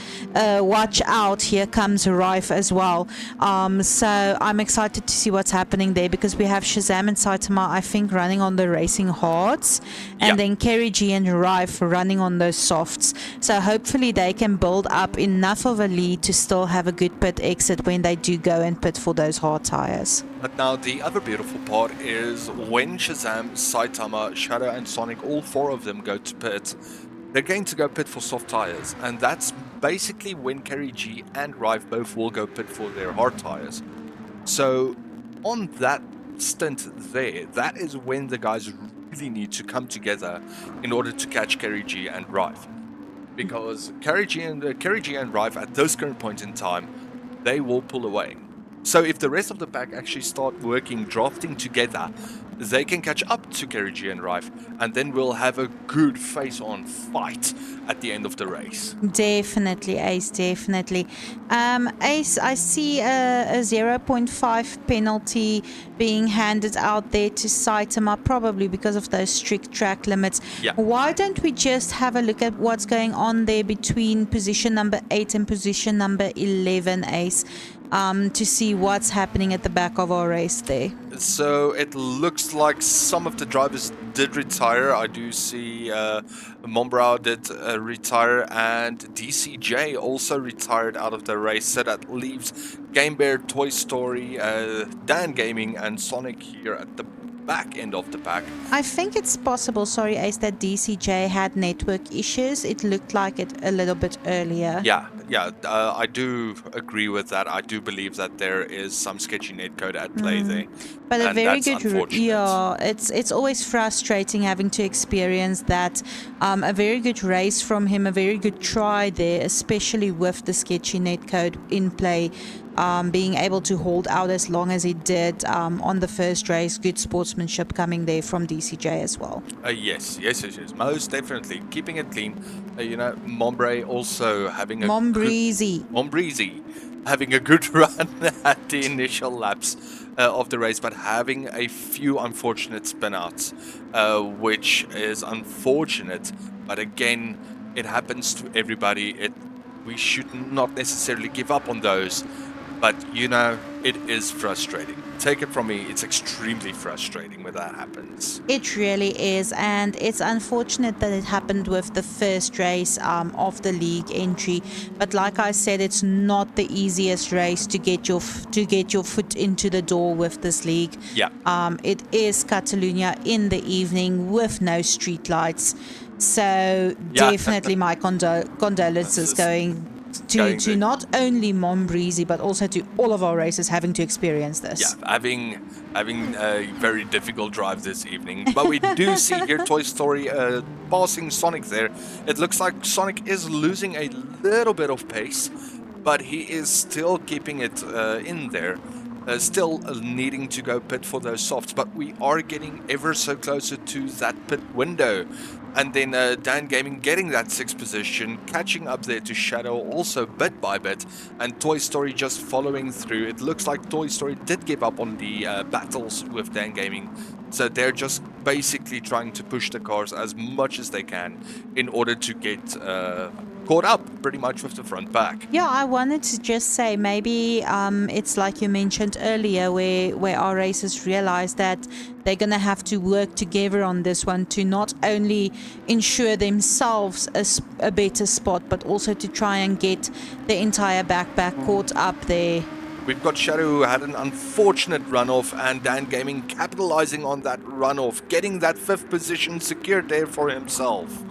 watch out. Here comes Rife as well. So I'm excited to see what's happening there, because we have Shazam and Saitama, I think, running on the racing hards, and then Kerry G and Rife running on those softs. So hopefully they can build up enough of a lead to still have a good pit exit when they do go and pit for those hard tires. But now the other beautiful part is when Shazam, Saitama, Shadow and Sonic, all 4 of them go to pit, they're going to go pit for soft tires. And that's basically when Kerry G and Rife both will go pit for their hard tires. So on that stint there, that is when the guys really need to come together in order to catch Kerry G and Rife. Because Kerry G and Rife at this current point in time, they will pull away. So if the rest of the pack actually start working, drafting together, they can catch up to Kerry G and Rife, and then we'll have a good face-on fight at the end of the race. Definitely, Ace, definitely. Ace, I see a 0.5 penalty being handed out there to Saitama, probably because of those strict track limits. Yeah. Why don't we just have a look at what's going on there between position number 8 and position number 11, Ace? To see what's happening at the back of our race there. So it looks like some of the drivers did retire. I do see Mombrau did retire, and DCJ also retired out of the race. So that leaves Game Bear, Toy Story, Dan Gaming, and Sonic here at the back end of the pack. I think it's possible, sorry Ace, that DCJ had network issues. It looked like it a little bit earlier. Yeah, I do agree with that. I do believe that there is some sketchy netcode at play there. But a very good, yeah, it's always frustrating having to experience that. A very good race from him, a very good try there, especially with the sketchy netcode in play. Being able to hold out as long as he did on the first race. Good sportsmanship coming there from DCJ as well. Yes, most definitely. Keeping it clean. Mombre also having a Mombreezy having a good run at the initial laps of the race, but having a few unfortunate spin-outs, which is unfortunate. But again, it happens to everybody. We should not necessarily give up on those. But, it is frustrating. Take it from me, it's extremely frustrating when that happens. It really is, and it's unfortunate that it happened with the first race of the league entry. But like I said, it's not the easiest race to get your foot into the door with this league. Yeah. It is Catalunya in the evening with no street lights. So definitely my condolences going to not only Mombreezy but also to all of our racers having to experience this. Yeah, having a very difficult drive this evening. But we do see here Toy Story passing Sonic there. It looks like Sonic is losing a little bit of pace, but he is still keeping it in there. Still needing to go pit for those softs, but we are getting ever so closer to that pit window. And then Dan Gaming getting that 6th position, catching up there to Shadow also bit by bit, and Toy Story just following through. It looks like Toy Story did give up on the battles with Dan Gaming, so they're just basically trying to push the cars as much as they can in order to get caught up pretty much with the front back. Yeah, I wanted to just say maybe it's like you mentioned earlier where our racers realize that they're going to have to work together on this one to not only ensure themselves a better spot, but also to try and get the entire backpack caught up there. We've got Shadow, who had an unfortunate runoff, and Dan Gaming capitalizing on that runoff, getting that 5th position secured there for himself.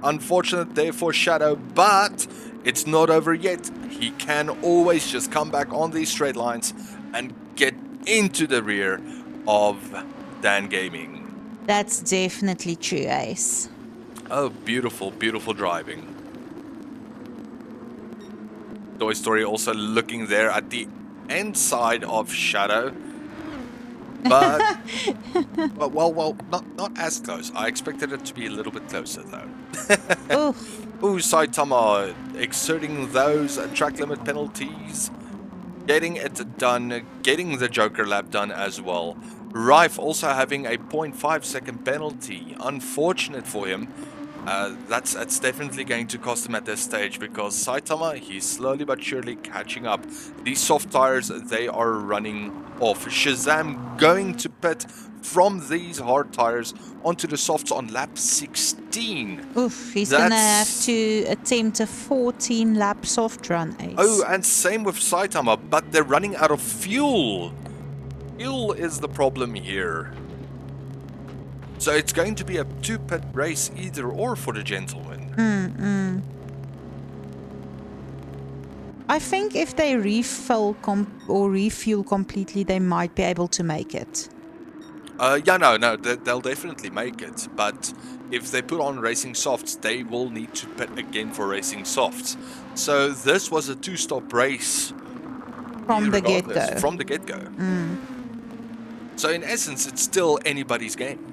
Unfortunate there for Shadow, but it's not over yet. He can always just come back on these straight lines and get into the rear of Dan Gaming. That's definitely true, Ace. Oh, beautiful, beautiful driving. Toy Story also looking there at the end side of Shadow. But, well, not as close. I expected it to be a little bit closer, though. Ooh, Saitama exerting those track limit penalties. Getting it done, getting the Joker lap done as well. Rife also having a 0.5 second penalty. Unfortunate for him. That's definitely going to cost him at this stage, because Saitama, he's slowly but surely catching up. These soft tires, they are running off. Shazam going to pit from these hard tires onto the softs on lap 16. Oof, he's going to have to attempt a 14 lap soft run, Ace. Oh, and same with Saitama, but they're running out of fuel. Fuel is the problem here. So it's going to be a 2-pit race either or for the gentlemen. I think if they refuel completely, they might be able to make it. No, they'll definitely make it. But if they put on racing softs, they will need to pit again for racing softs. So this was a 2-stop race. From the get-go. From the get-go. So in essence, it's still anybody's game.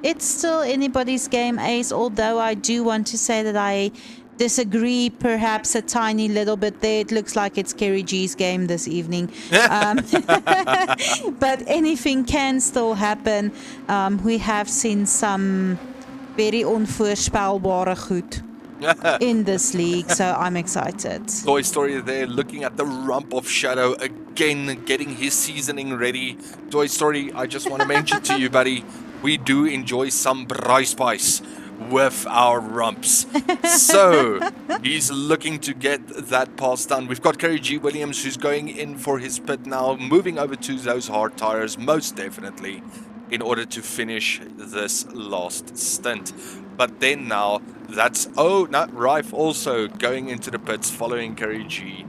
It's still anybody's game, Ace, although I do want to say that I disagree perhaps a tiny little bit there. It looks like it's Kerry G's game this evening. But anything can still happen. We have seen some very onvoorspelbare goed in this league, so I'm excited. Toy Story there looking at the rump of Shadow again, getting his seasoning ready. Toy Story, I just want to mention to you, buddy, we do enjoy some braai spice with our rumps. So he's looking to get that pass done. We've got Kerry G. Williams, who's going in for his pit now, moving over to those hard tires, most definitely, in order to finish this last stint. But then now, Rife also going into the pits, following Kerry G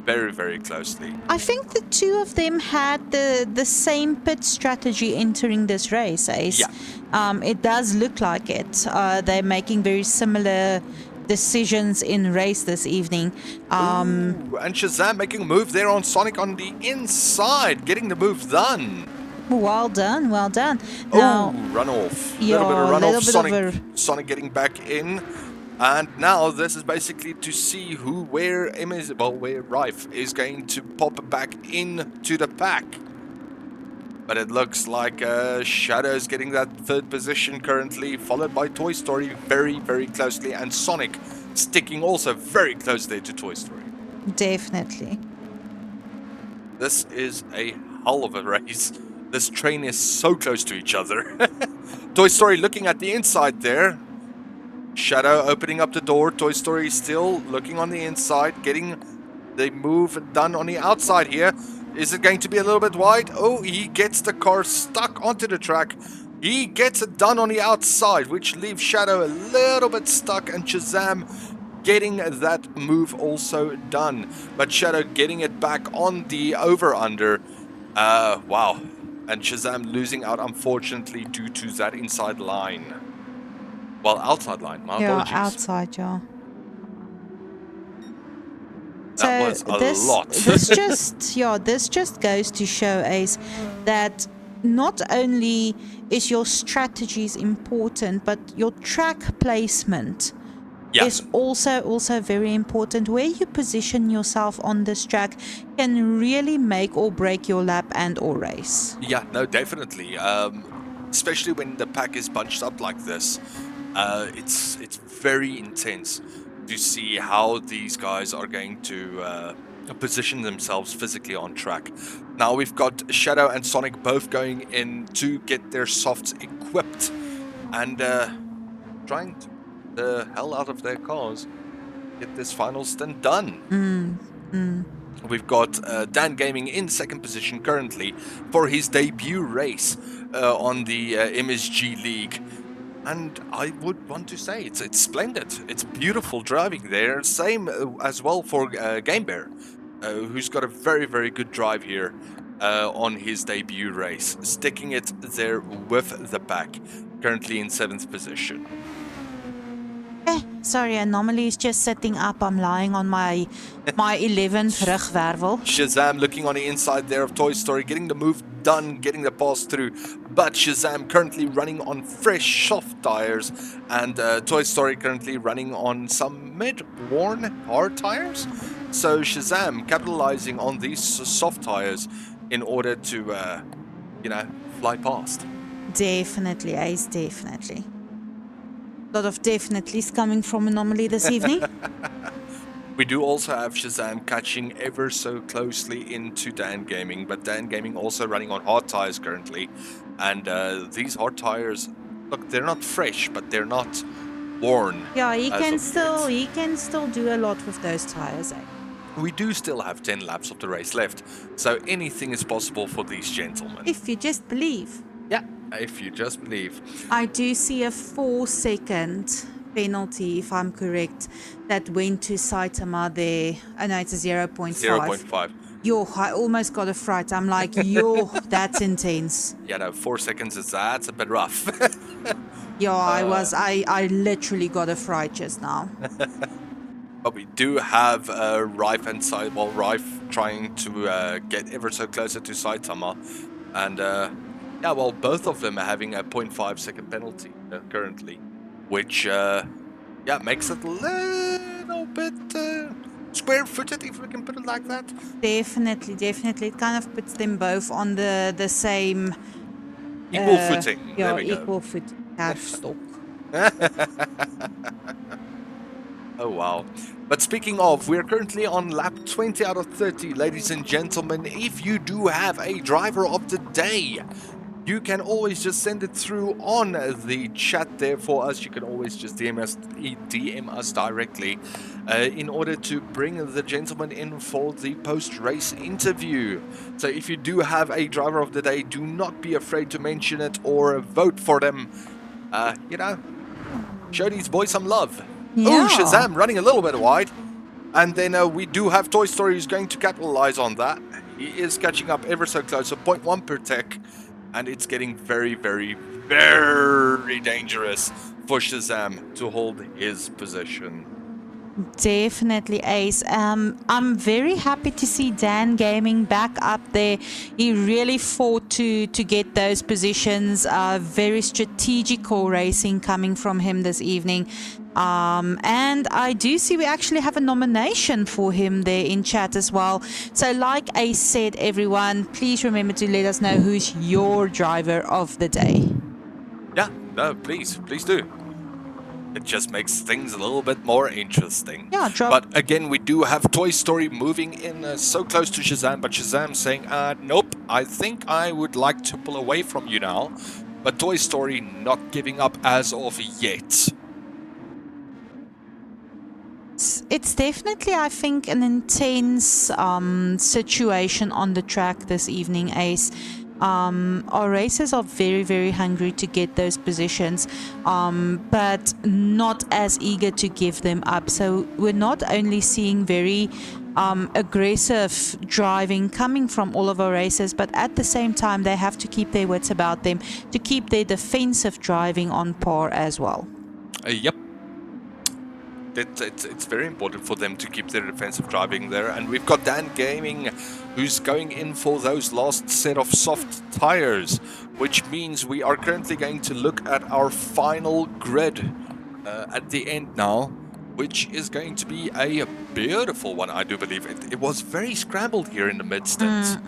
very, very closely. I think the two of them had the same pit strategy entering this race, Ace. Yeah. It does look like it. They're making very similar decisions in race this evening. And Shazam making a move there on Sonic on the inside, getting the move done. Well done, well done. Now, runoff. Yeah, little bit of runoff. Sonic getting back in. And now this is basically to see where Rife is going to pop back into the pack. But it looks like Shadow's getting that 3rd position currently, followed by Toy Story very, very closely, and Sonic sticking also very close there to Toy Story. Definitely. This is a hell of a race. This train is so close to each other. Toy Story looking at the inside there. Shadow opening up the door. Toy Story still looking on the inside, getting the move done on the outside here. Is it going to be a little bit wide? Oh, he gets the car stuck onto the track. He gets it done on the outside, which leaves Shadow a little bit stuck, and Shazam getting that move also done. But Shadow getting it back on the over-under. Wow. And Shazam losing out, unfortunately, due to that inside line. Well, outside line. My apologies. Outside, yeah. That was a lot. This just goes to show, Ace, that not only is your strategies important, but your track placement is also very important. Where you position yourself on this track can really make or break your lap and or race. Yeah, no, definitely. Especially when the pack is bunched up like this. It's very intense to see how these guys are going to position themselves physically on track. Now we've got Shadow and Sonic both going in to get their softs equipped and trying to the hell out of their cars, get this final stint done. We've got Dan Gaming in second position currently for his debut race on the MSG League. And I would want to say it's splendid. It's beautiful driving there. Same as well for Game Bear, who's got a very, very good drive here on his debut race. Sticking it there with the pack, currently in 7th position. Sorry, Anomaly is just sitting up. I'm lying on my 11th rugwervel. Shazam looking on the inside there of Toy Story, getting the move done, getting the pass through. But Shazam currently running on fresh soft tires, and Toy Story currently running on some mid-worn hard tires. So Shazam capitalizing on these soft tires in order to, fly past. Definitely, Ace, definitely. A lot of definitelys coming from Anomaly this evening. We do also have Shazam catching ever so closely into Dan Gaming, but Dan Gaming also running on hard tires currently. And these hard tires, look, they're not fresh, but they're not worn. Yeah, he can still do a lot with those tires. We do still have 10 laps of the race left, so anything is possible for these gentlemen. If you just believe. Yeah, if you just believe. I do see a 4-second penalty, if I'm correct, that went to Saitama there. Oh no, it's a 0.5. 0.5. Yo, I almost got a fright. I'm like, yo, that's intense. Yeah, no, 4 seconds, that's a bit rough. Yeah, I literally got a fright just now. But we do have Rife and Rife trying to get ever so closer to Saitama. And both of them are having a 0.5 second penalty currently, which makes it a little bit square-footed, if we can put it like that. Definitely. It kind of puts them both on the same equal footing. Yeah, there we equal footing. Herfstok. Oh wow. But speaking of, we're currently on lap 20 out of 30, ladies and gentlemen. If you do have a driver of the day, you can always just send it through on the chat there for us. You can always just DM us directly in order to bring the gentleman in for the post-race interview. So if you do have a driver of the day, do not be afraid to mention it or vote for them. Show these boys some love. Yeah. Oh, Shazam running a little bit wide. And then we do have Toy Story who's going to capitalize on that. He is catching up ever so close, so 0.1 per tech. And it's getting very, very, very dangerous for Shazam to hold his position. Definitely, Ace. I'm very happy to see Dan Gaming back up there. He really fought to get those positions. Very strategical racing coming from him this evening. And I do see we actually have a nomination for him there in chat as well. So like Ace said, everyone, please remember to let us know who's your driver of the day. Yeah, no, please do. It just makes things a little bit more interesting. Yeah, But again, we do have Toy Story moving in so close to Shazam, but Shazam saying, nope, I think I would like to pull away from you now. But Toy Story not giving up as of yet. It's definitely, I think, an intense situation on the track this evening, Ace. Our racers are very, very hungry to get those positions, but not as eager to give them up. So we're not only seeing very aggressive driving coming from all of our racers, but at the same time they have to keep their wits about them to keep their defensive driving on par as well. Yep. It's very important for them to keep their defensive driving there. And we've got Dan Gaming, who's going in for those last set of soft tires, which means we are currently going to look at our final grid at the end now, which is going to be a beautiful one, I do believe. It was very scrambled here in the mid-stint.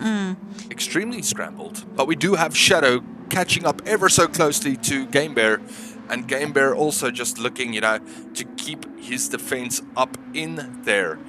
Extremely scrambled. But we do have Shadow catching up ever so closely to Game Bear. And Game Bear also just looking, to keep his defense up in there.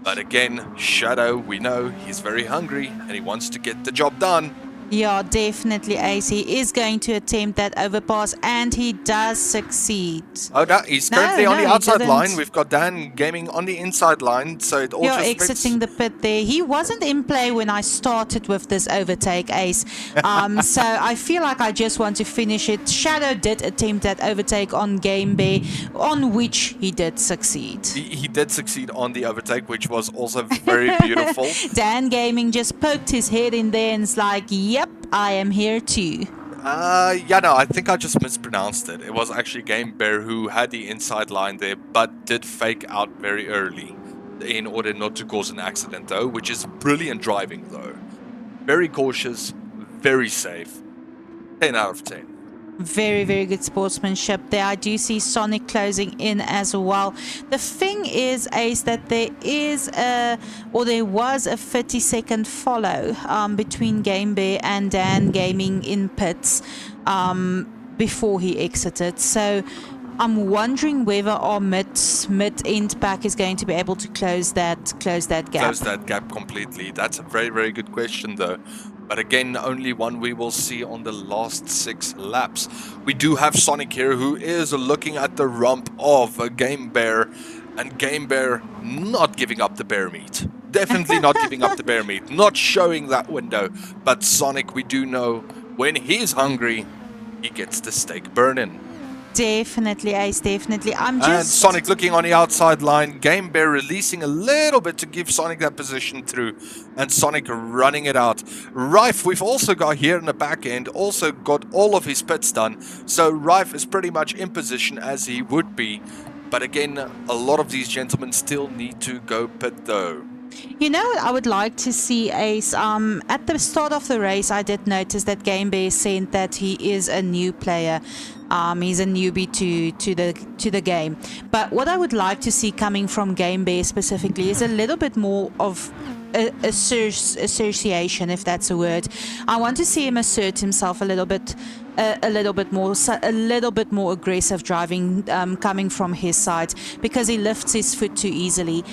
But again, Shadow, we know he's very hungry and he wants to get the job done. Yeah, definitely, Ace. He is going to attempt that overpass, and he does succeed. Oh, no, he's currently on the outside line. We've got Dan Gaming on the inside line, so it all just exiting the pit there. He wasn't in play when I started with this overtake, Ace. So I feel like I just want to finish it. Shadow did attempt that overtake on Game Bay, on which he did succeed. He did succeed on the overtake, which was also very beautiful. Dan Gaming just poked his head in there and is like, yep, I am here too. I think I just mispronounced it. It was actually Game Bear who had the inside line there, but did fake out very early in order not to cause an accident though, which is brilliant driving though. Very cautious, very safe. 10 out of 10. Very, very good sportsmanship there. I do see Sonic closing in as well. The thing is, Ace, that there was a 30-second follow between Game Bear and Dan Gaming in pits before he exited. So I'm wondering whether our mid-end pack is going to be able to close that gap. Close that gap completely. That's a very, very good question though. But again, only one we will see on the last 6 laps. We do have Sonic here, who is looking at the rump of Game Bear. And Game Bear not giving up the bear meat. Definitely not giving up the bear meat. Not showing that window. But Sonic, we do know, when he's hungry, he gets the steak burning. Definitely, Ace, definitely. And Sonic looking on the outside line. Game Bear releasing a little bit to give Sonic that position through. And Sonic running it out. Rife, we've also got here in the back end, also got all of his pits done. So Rife is pretty much in position as he would be. But again, a lot of these gentlemen still need to go pit though. You know what I would like to see, Ace? At the start of the race, I did notice that Game Bear said that he is a new player. He's a newbie to the game. But what I would like to see coming from Game Bear specifically is a little bit more of association, if that's a word. I want to see him assert himself a little bit more aggressive driving coming from his side, because he lifts his foot too easily,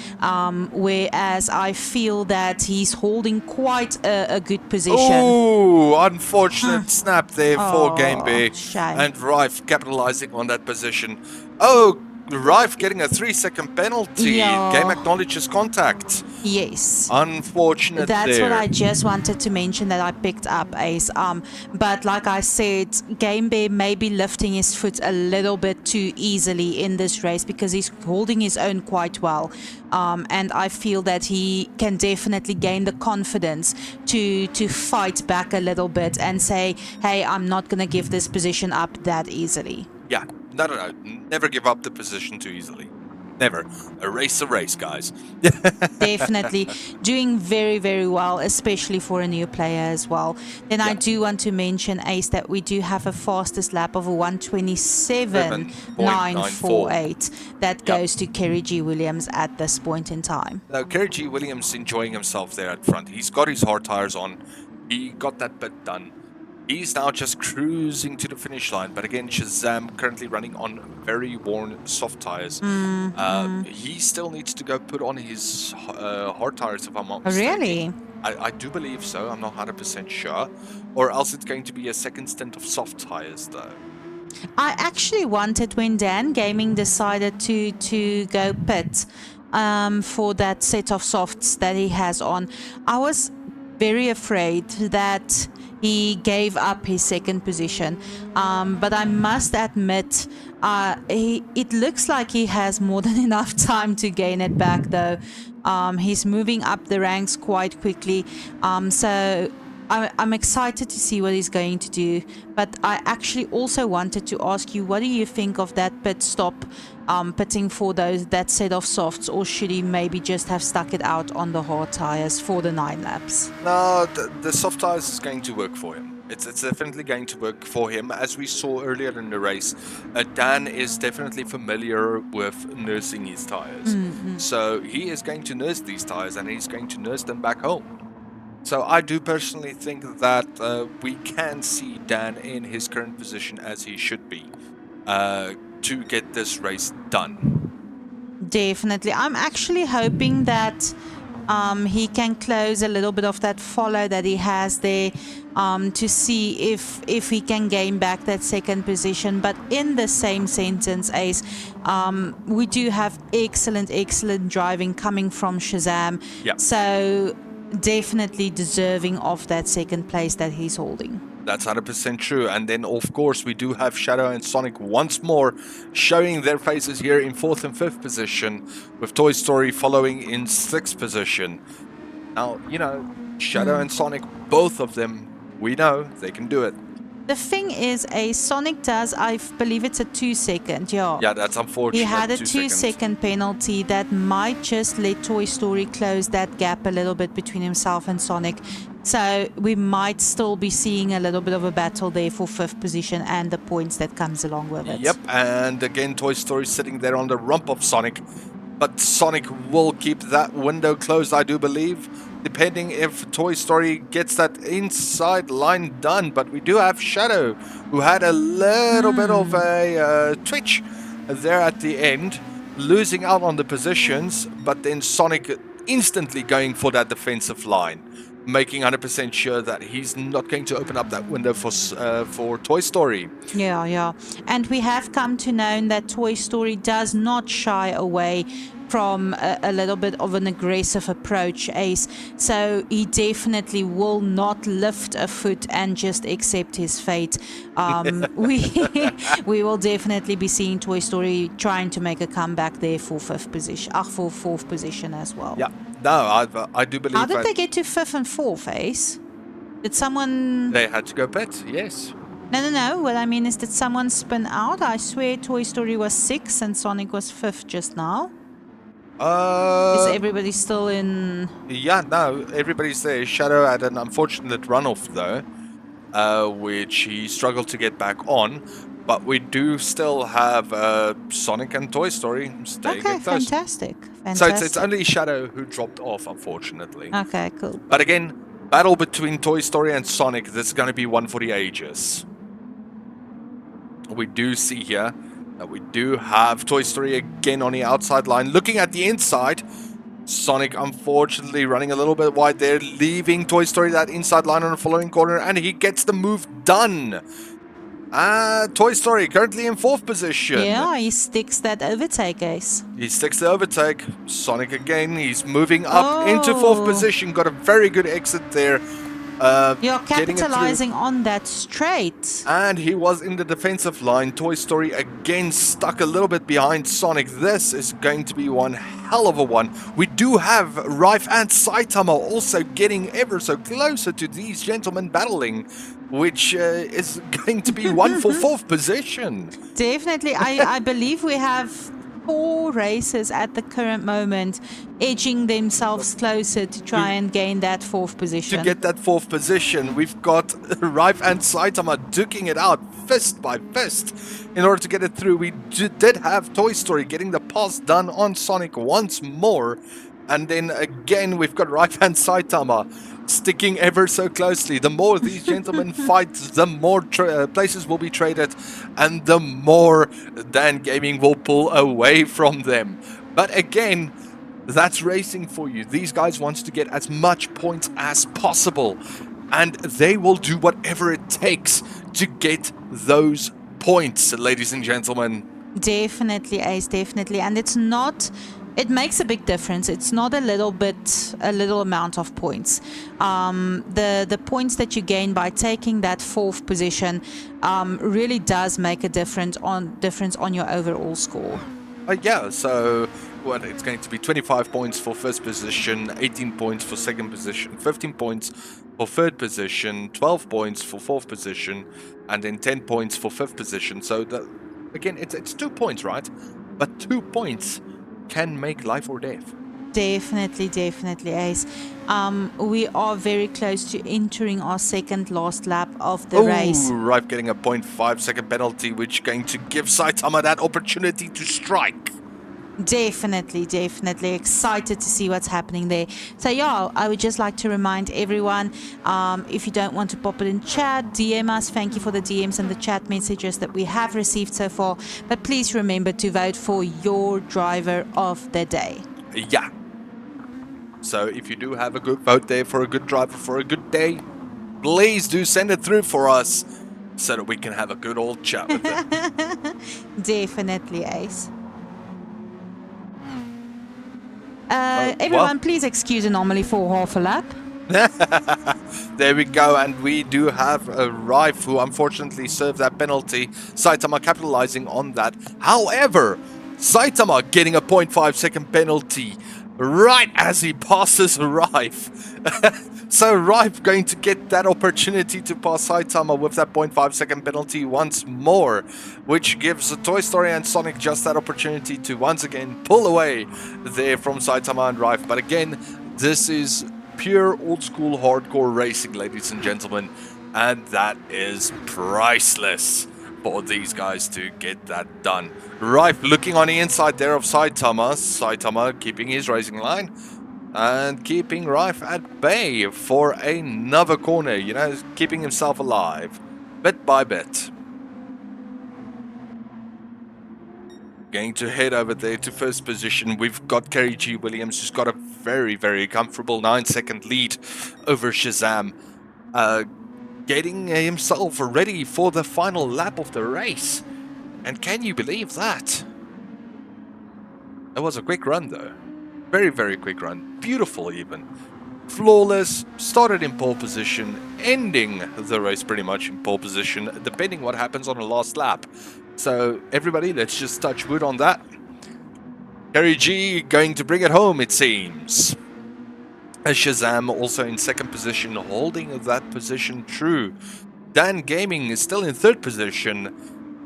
whereas I feel that he's holding quite a good position. Oh, unfortunate snap there for Game Bear. Shame. And Rife capitalizing on that position. Oh, Rife getting a 3-second penalty. Yeah. Game acknowledges contact. Yes. Unfortunate. That's there. what I just wanted to mention that I picked up, Ace. But like I said, Game Bear may be lifting his foot a little bit too easily in this race, because he's holding his own quite well. And I feel that he can definitely gain the confidence to fight back a little bit and say, hey, I'm not going to give this position up that easily. Yeah. No. Never give up the position too easily. Never. A race, guys. Definitely. Doing very, very well, especially for a new player as well. Then I do want to mention, Ace, that we do have a fastest lap of a 1:27.948. That goes to Kerry G. Williams at this point in time. Now, Kerry G. Williams enjoying himself there at front. He's got his hard tires on. He got that bit done. He's now just cruising to the finish line. But again, Shazam currently running on very worn soft tires. He still needs to go put on his hard tires, if I'm not mistaken. Really? I do believe so. I'm not 100% sure. Or else it's going to be a second stint of soft tires, though. I actually wanted, when Dan Gaming decided to go pit for that set of softs that he has on, I was very afraid that he gave up his second position, but I must admit, it looks like he has more than enough time to gain it back though. He's moving up the ranks quite quickly, so I'm excited to see what he's going to do, but I actually also wanted to ask you, what do you think of that pit stop, pitting for that set of softs, or should he maybe just have stuck it out on the hard tires for the 9 laps? No, the soft tires is going to work for him. It's definitely going to work for him. As we saw earlier in the race, Dan is definitely familiar with nursing his tires. So he is going to nurse these tires, and he's going to nurse them back home. So I do personally think that we can see Dan in his current position as he should be to get this race done. Definitely. I'm actually hoping that he can close a little bit of that follow that he has there, to see if he can gain back that second position. But in the same sentence, Ace, we do have excellent driving coming from Shazam. Yeah. So definitely deserving of that second place that he's holding. That's 100% true. And then, of course, we do have Shadow and Sonic once more showing their faces here in 4th and 5th position, with Toy Story following in 6th position. Now, you know, Shadow and Sonic, both of them, we know they can do it. The thing is, Sonic does, I believe it's a 2-second, yeah. Yeah, that's unfortunate. He had a 2-second penalty that might just let Toy Story close that gap a little bit between himself and Sonic. So we might still be seeing a little bit of a battle there for 5th position and the points that comes along with it. Yep, and again, Toy Story sitting there on the rump of Sonic. But Sonic will keep that window closed, I do believe, depending if Toy Story gets that inside line done. But we do have Shadow, who had a little bit of a twitch there at the end, losing out on the positions, but then Sonic instantly going for that defensive line, making 100% sure that he's not going to open up that window for Toy Story. Yeah. And we have come to know that Toy Story does not shy away from a little bit of an aggressive approach, Ace. So he definitely will not lift a foot and just accept his fate. We will definitely be seeing Toy Story trying to make a comeback there for 5th position, for 4th position as well. Yeah, no, I do believe. How did they get to 5th and 4th, Ace? Did someone... They had to go pit, yes. No. What I mean is, did someone spin out? I swear Toy Story was 6th and Sonic was 5th just now. Is everybody still in? Yeah, no, everybody's there. Shadow had an unfortunate runoff though, which he struggled to get back on. But we do still have Sonic and Toy Story staying close. Fantastic. So it's only Shadow who dropped off, unfortunately. Okay, cool. But again, battle between Toy Story and Sonic. This is going to be one for the ages. We do see here that we do have Toy Story again on the outside line. Looking at the inside, Sonic unfortunately running a little bit wide there, leaving Toy Story that inside line on the following corner, and he gets the move done. Toy Story currently in 4th position. Yeah, he sticks that overtake, Ace. He sticks the overtake. Sonic again, he's moving up into 4th position. Got a very good exit there. You're capitalizing on that straight. And he was in the defensive line. Toy Story again stuck a little bit behind Sonic. This is going to be one hell of a one. We do have Rife and Saitama also getting ever so closer to these gentlemen battling, which is going to be one for 4th position. Definitely. I believe we have 4 races at the current moment edging themselves closer to try and gain that 4th position. To get that 4th position, we've got Rife and Saitama duking it out fist by fist in order to get it through. We did have Toy Story getting the pass done on Sonic once more. And then again, we've got Rife and Saitama sticking ever so closely. The more these gentlemen fight, the more places will be traded, and the more Dan Gaming will pull away from them. But again, that's racing for you. These guys want to get as much points as possible, and they will do whatever it takes to get those points, ladies and gentlemen. Definitely, Ace, definitely. And it's not... It makes a big difference. It's not a little amount of points. The points that you gain by taking that 4th position really does make a difference on your overall score. Yeah, so it's going to be 25 points for 1st position, 18 points for 2nd position, 15 points for third position, 12 points for fourth position, and then 10 points for fifth position. So, again, it's 2 points, right? But 2 points can make life or death. Definitely, Ace. We are very close to entering our second last lap of the race. Rife getting a 0.5 second penalty, which is going to give Saitama that opportunity to strike. Definitely excited to see what's happening there. So yeah, I would just like to remind everyone, if you don't want to pop it in chat, DM us. Thank you for the DMs and the chat messages that we have received so far, but please remember to vote for your driver of the day. Yeah, so if you do have a good vote there for a good driver for a good day, please do send it through for us so that we can have a good old chat with them. Definitely, Ace. Everyone, please excuse Anomaly for half a lap. There we go, and we do have a Rife who unfortunately served that penalty. Saitama capitalizing on that. However, Saitama getting a 0.5 second penalty right as he passes Rife. So Rife going to get that opportunity to pass Saitama with that 0.5 second penalty once more, which gives Toy Story and Sonic just that opportunity to once again pull away there from Saitama and Rife. But again, this is pure old school hardcore racing, ladies and gentlemen, and that is priceless for these guys to get that done. Rife looking on the inside there of Saitama. Saitama keeping his racing line and keeping Rife at bay for another corner, you know, keeping himself alive bit by bit. Going to head over there to first position. We've got Kerry G. Williams, who's got a very, very comfortable 9-second lead over Shazam, getting himself ready for the final lap of the race. And can you believe that? That was a quick run though. Very, very quick run. Beautiful even. Flawless. Started in pole position. Ending the race pretty much in pole position, depending what happens on the last lap. So everybody, let's just touch wood on that. Kerry G going to bring it home, it seems. Shazam also in second position, holding that position true. Dan Gaming is still in third position.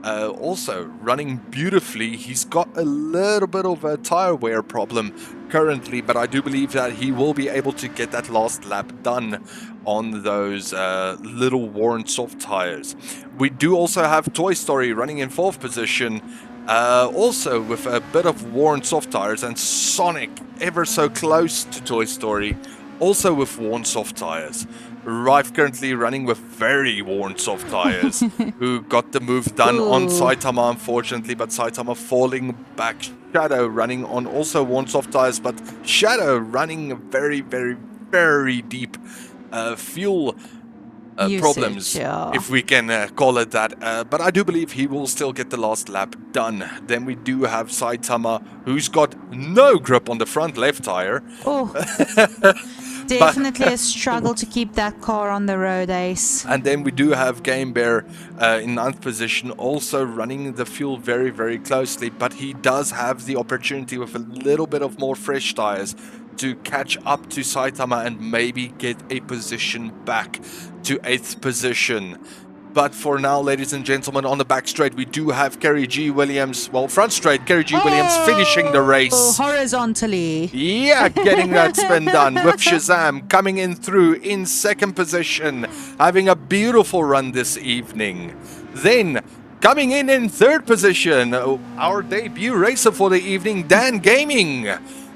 Also running beautifully. He's got a little bit of a tire wear problem currently, but I do believe that he will be able to get that last lap done on those little worn soft tires. We do also have Toy Story running in fourth position, also with a bit of worn soft tires, and Sonic ever so close to Toy Story, also with worn soft tires. Rife currently running with very worn soft tires, who got the move done on Saitama, unfortunately, but Saitama falling back. Shadow running on also worn soft tires, but Shadow running very, very, very deep fuel problems, if we can call it that. But I do believe he will still get the last lap done. Then we do have Saitama, who's got no grip on the front left tire. Definitely a struggle to keep that car on the road, Ace. And then we do have Game Bear in 9th position, also running the fuel very, very closely. But he does have the opportunity with a little bit of more fresh tires to catch up to Saitama and maybe get a position back to 8th position. But for now, ladies and gentlemen, on the back straight, we do have Kerry G. Williams. Well, front straight, Kerry G. Williams finishing the race. Horizontally. Yeah, getting that spin done with Shazam coming in through in 2nd position, having a beautiful run this evening. Then, coming in 3rd position, our debut racer for the evening, Dan Gaming.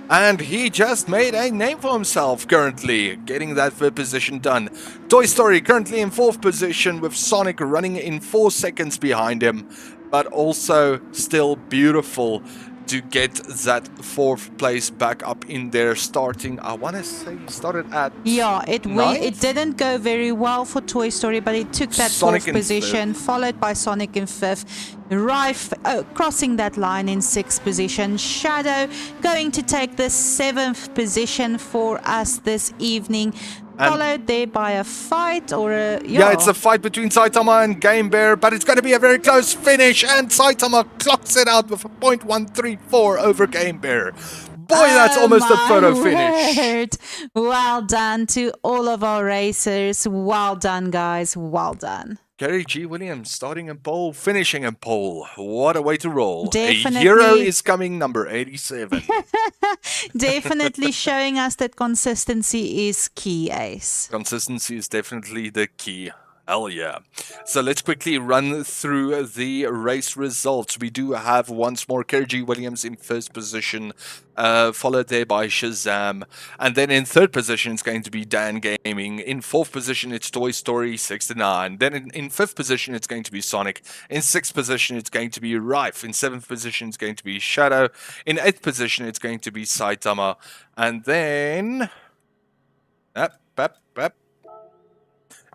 And he just made a name for himself currently, getting that 3rd position done. Toy Story currently in 4th position with Sonic running in 4 seconds behind him. But also still beautiful to get that 4th place back up in there, starting, I want to say, started at it didn't go very well for Toy Story, but it took that Sonic 4th position, followed by Sonic in 5th. Rife crossing that line in 6th position. Shadow going to take the 7th position for us this evening. Followed there by a fight or a... Yeah, it's a fight between Saitama and Game Bear, but it's going to be a very close finish, and Saitama clocks it out with a .134 over Game Bear. boy, that's almost a photo finish. Well done to all of our racers. Well done, guys. Well done. Gary G. Williams starting in pole, finishing in pole. What a way to roll. Definitely. A hero is coming, number 87. Definitely showing us that consistency is key, Ace. Consistency is definitely the key. Hell yeah. So let's quickly run through the race results. We do have once more Gary G. Williams in first position, followed there by Shazam. And then in third position, it's going to be Dan Gaming. In fourth position, it's Toy Story 69. Then in fifth position, it's going to be Sonic. In sixth position, it's going to be Rife. In seventh position, it's going to be Shadow. In eighth position, it's going to be Saitama. And then...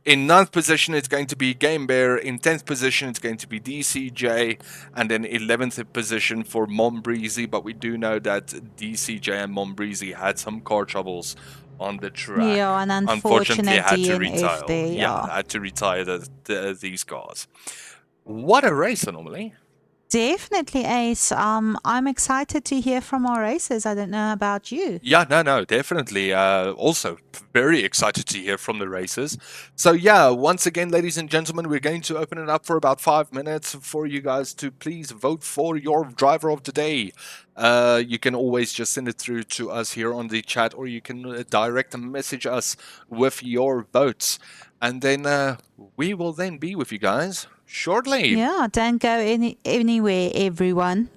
In ninth position, it's going to be Game Bear. In 10th position, it's going to be DCJ. And then 11th position for Mom Breezy. But we do know that DCJ and Mom Breezy had some car troubles on the track. Yeah, an unfortunate had to DNF retire. there. Yeah, had to retire these cars. What a race, anomaly. Definitely, Ace. I'm excited to hear from our racers. I don't know about you. Yeah, no, definitely. Also, very excited to hear from the racers. So, yeah, once again, ladies and gentlemen, we're going to open it up for about 5 minutes for you guys to please vote for your driver of the day. You can always just send it through to us here on the chat, or you can direct message us with your votes. And then we will then be with you guys shortly. Yeah, don't go anywhere, everyone.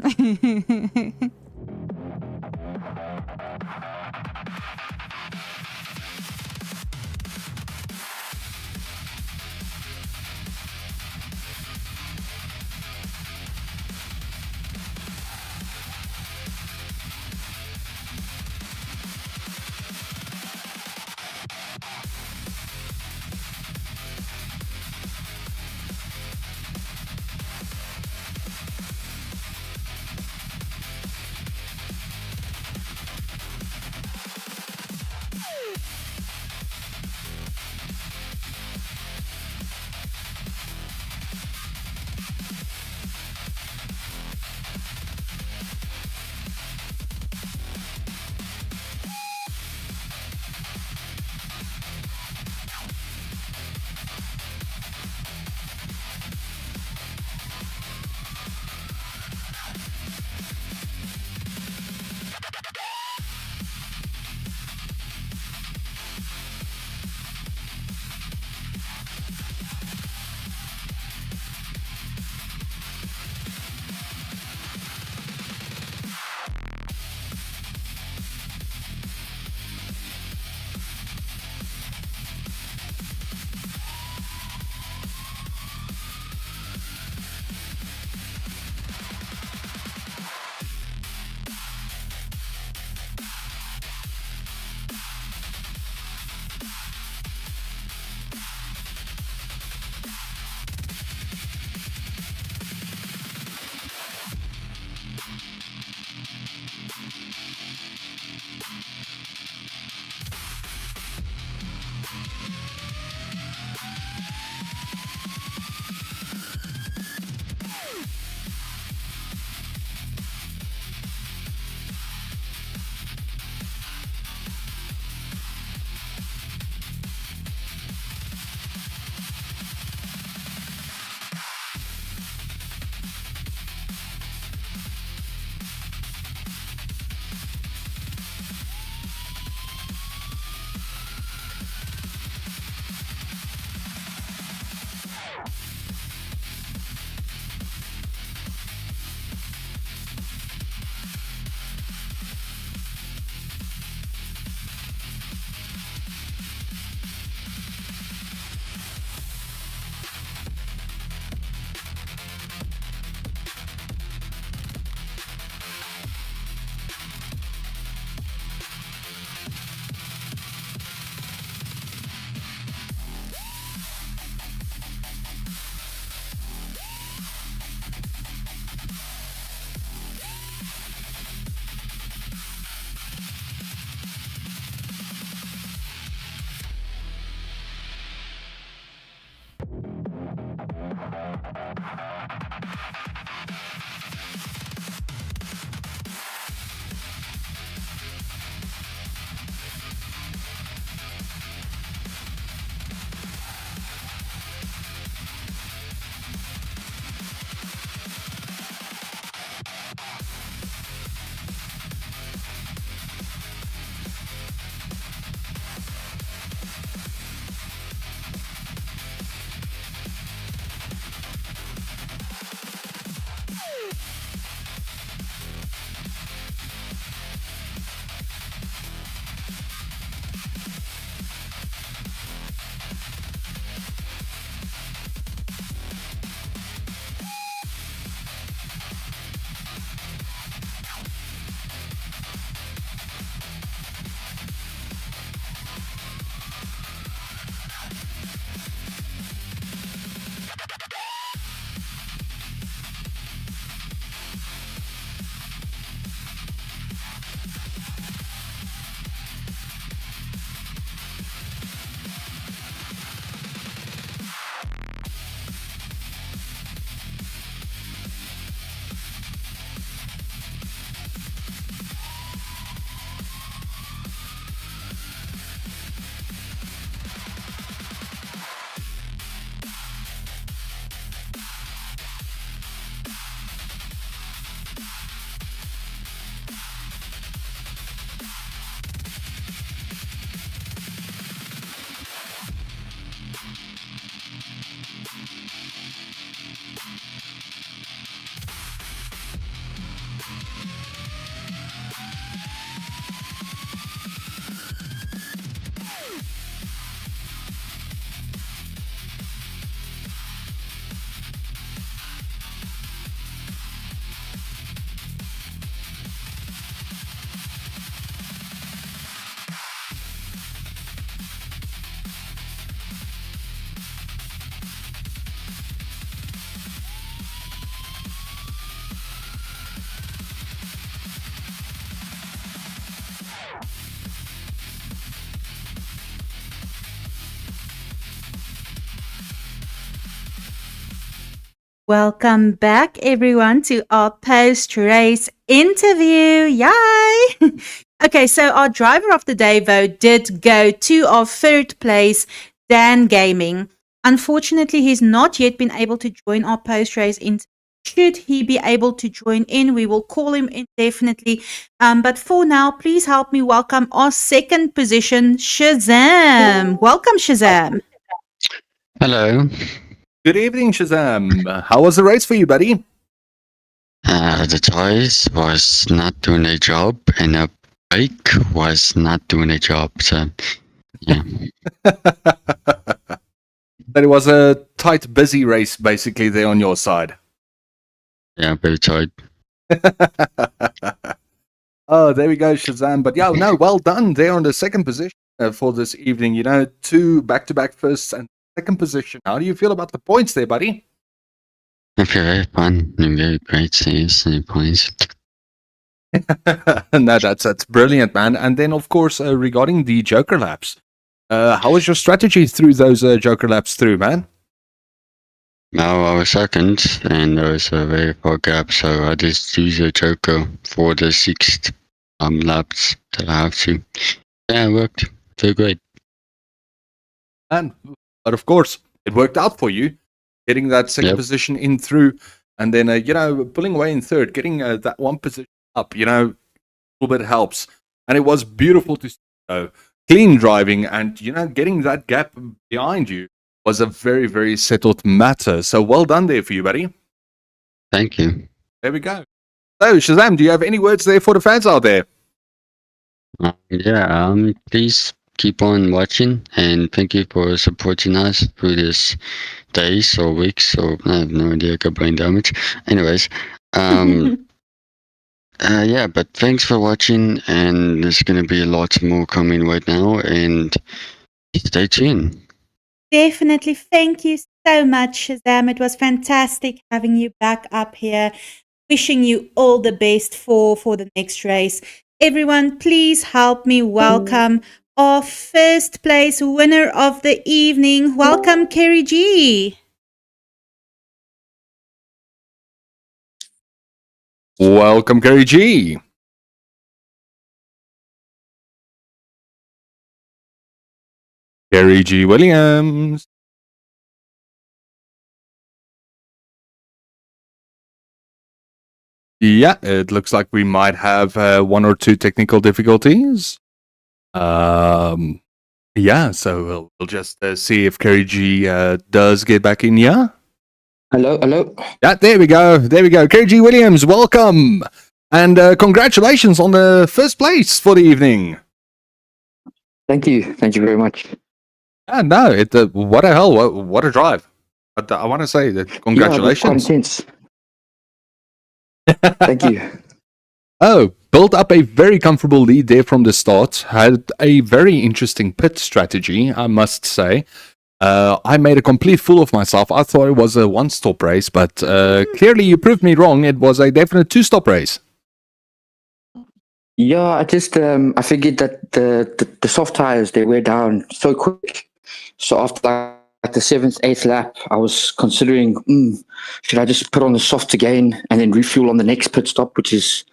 Welcome back, everyone, to our post-race interview. Yay! Okay, so our driver of the day, though, did go to our third place, Dan Gaming. Unfortunately, he's not yet been able to join our post-race interview. Should he be able to join in, we will call him in definitely. But for now, please help me welcome our second position, Shazam. Welcome, Shazam. Hello. Good evening, Shazam. How was the race for you, buddy? The toys was not doing a job, and the bike was not doing a job. So, yeah. But it was a tight, busy race, basically, there on your side. Yeah, very tight. Oh, there we go, Shazam. But yeah, no, well done there on the second position for this evening. You know, 2 back-to-back firsts and second position. How do you feel about the points there, buddy? I feel very fun and very great saves and points. No, that's brilliant, man. And then, of course, regarding the Joker laps, how was your strategy through those Joker laps through, man? Now I was second, and there was a very far gap, so I just used a Joker for the 6th laps that I have to. Yeah, it worked. So great. And but of course, it worked out for you, getting that second position in through, and then you know, pulling away in third, getting that one position up. You know, a little bit helps, and it was beautiful to see. Clean driving, and you know, getting that gap behind you was a very, very settled matter. So well done there for you, buddy. Thank you. There we go. So Shazam, do you have any words there for the fans out there? Please keep on watching, and thank you for supporting us through this days or weeks, or I have no idea, got brain damage. Anyways, yeah, but thanks for watching, and there's going to be lots more coming right now, and stay tuned. Definitely. Thank you so much, Shazam. It was fantastic having you back up here. Wishing you all the best for the next race. Everyone, please help me welcome our first place winner of the evening. Welcome, Kerry G. Welcome, Kerry G. Kerry G. Williams. Yeah, it looks like we might have 1 or 2 technical difficulties. Yeah, so we'll just see if Kerry G does get back in. Yeah. Hello. Yeah, there we go. Kerry G. Williams, welcome, and congratulations on the first place for the evening. Thank you very much. No, what the hell? What a drive! But I want to say that congratulations. Yeah, intense. Thank you. Oh, built up a very comfortable lead there from the start. Had a very interesting pit strategy, I must say. I made a complete fool of myself. I thought it was a 1-stop race, but clearly you proved me wrong. It was a definite 2-stop race. Yeah, I just I figured that the soft tires, they wear down so quick. So after like the 7th, 8th lap, I was considering, should I just put on the softs again and then refuel on the next pit stop, which is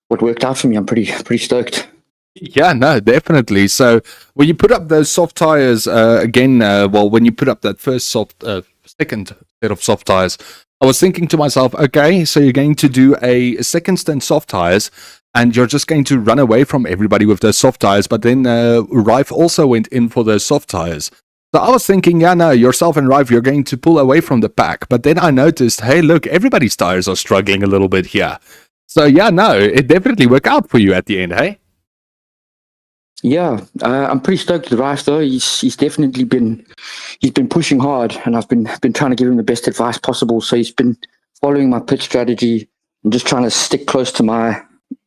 what worked out for me. I'm pretty stoked. Yeah, no, definitely. So when you put up those soft tires again, when you put up that second set of soft tires, I was thinking to myself, okay, so you're going to do a second stint soft tires, and you're just going to run away from everybody with those soft tires. But then Rife also went in for those soft tires. So I was thinking, yeah, no, yourself and Rife, you're going to pull away from the pack. But then I noticed, hey, look, everybody's tires are struggling a little bit here. So yeah, no, it definitely worked out for you at the end, hey? Yeah, I'm pretty stoked with Rife though. He's definitely been pushing hard, and I've been trying to give him the best advice possible. So he's been following my pitch strategy and just trying to stick close to my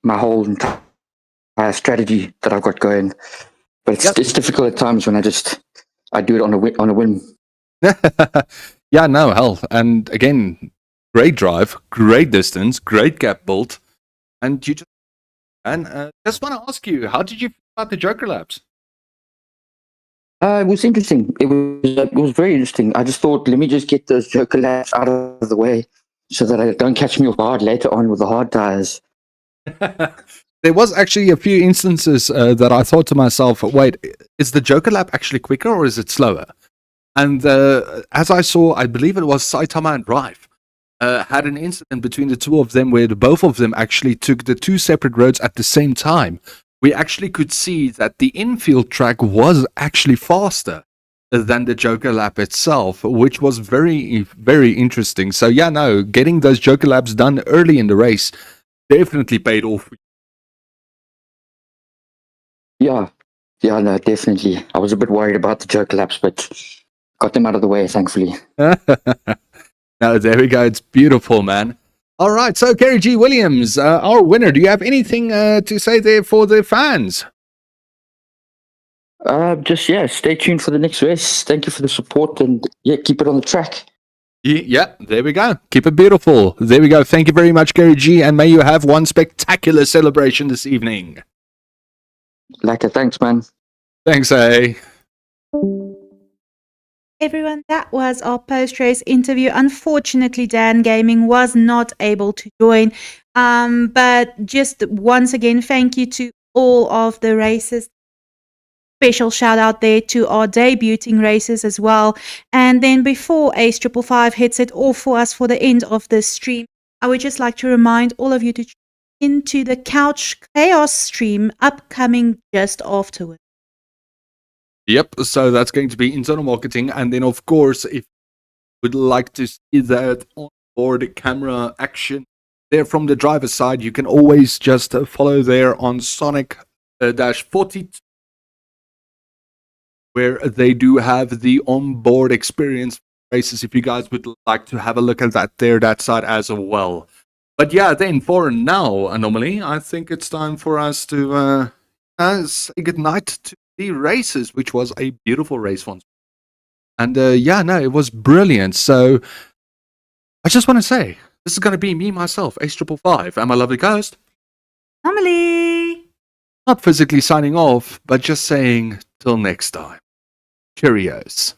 whole entire strategy that I've got going. But it's difficult at times when I do it on a whim. Yeah, no, hell, and again, great drive, great distance, great gap built, and just want to ask you, how did you feel about the Joker laps? It was interesting. It was very interesting. I just thought, let me just get those Joker laps out of the way so that I don't catch me off guard later on with the hard tires. There was actually a few instances that I thought to myself, wait, is the Joker lap actually quicker or is it slower? And as I saw, I believe it was Saitama and Drive had an incident between the two of them where both of them actually took the two separate roads at the same time. We actually could see that the infield track was actually faster than the Joker lap itself, which was very, very interesting. So yeah, no, getting those Joker laps done early in the race definitely paid off. Yeah, no, definitely. I was a bit worried about the Joker laps, but got them out of the way, thankfully. No, there we go. It's beautiful, man. All right, so Kerry G. Williams, our winner. Do you have anything to say there for the fans? Stay tuned for the next race. Thank you for the support, and keep it on the track. Yeah, there we go. Keep it beautiful. There we go. Thank you very much, Kerry G, and may you have one spectacular celebration this evening. Lekker, thanks, man. Thanks, eh? Everyone, that was our post-race interview. Unfortunately, Dan Gaming was not able to join. But just once again, thank you to all of the races. Special shout out there to our debuting races as well. And then before Ace 555 hits it off for us for the end of this stream, I would just like to remind all of you to tune into the Couch Chaos stream upcoming just afterwards. Yep, so that's going to be internal marketing. And then, of course, if you would like to see that on-board camera action there from the driver's side, you can always just follow there on Sonic-42, where they do have the on-board experience races if you guys would like to have a look at that side as well. But yeah, then for now, Anomaly, I think it's time for us to say goodnight to the races, which was a beautiful race once. And it was brilliant. So I just want to say, this is going to be me, myself, Ace 555, and my lovely ghost, Anomaly! Not physically signing off, but just saying till next time. Cheerios.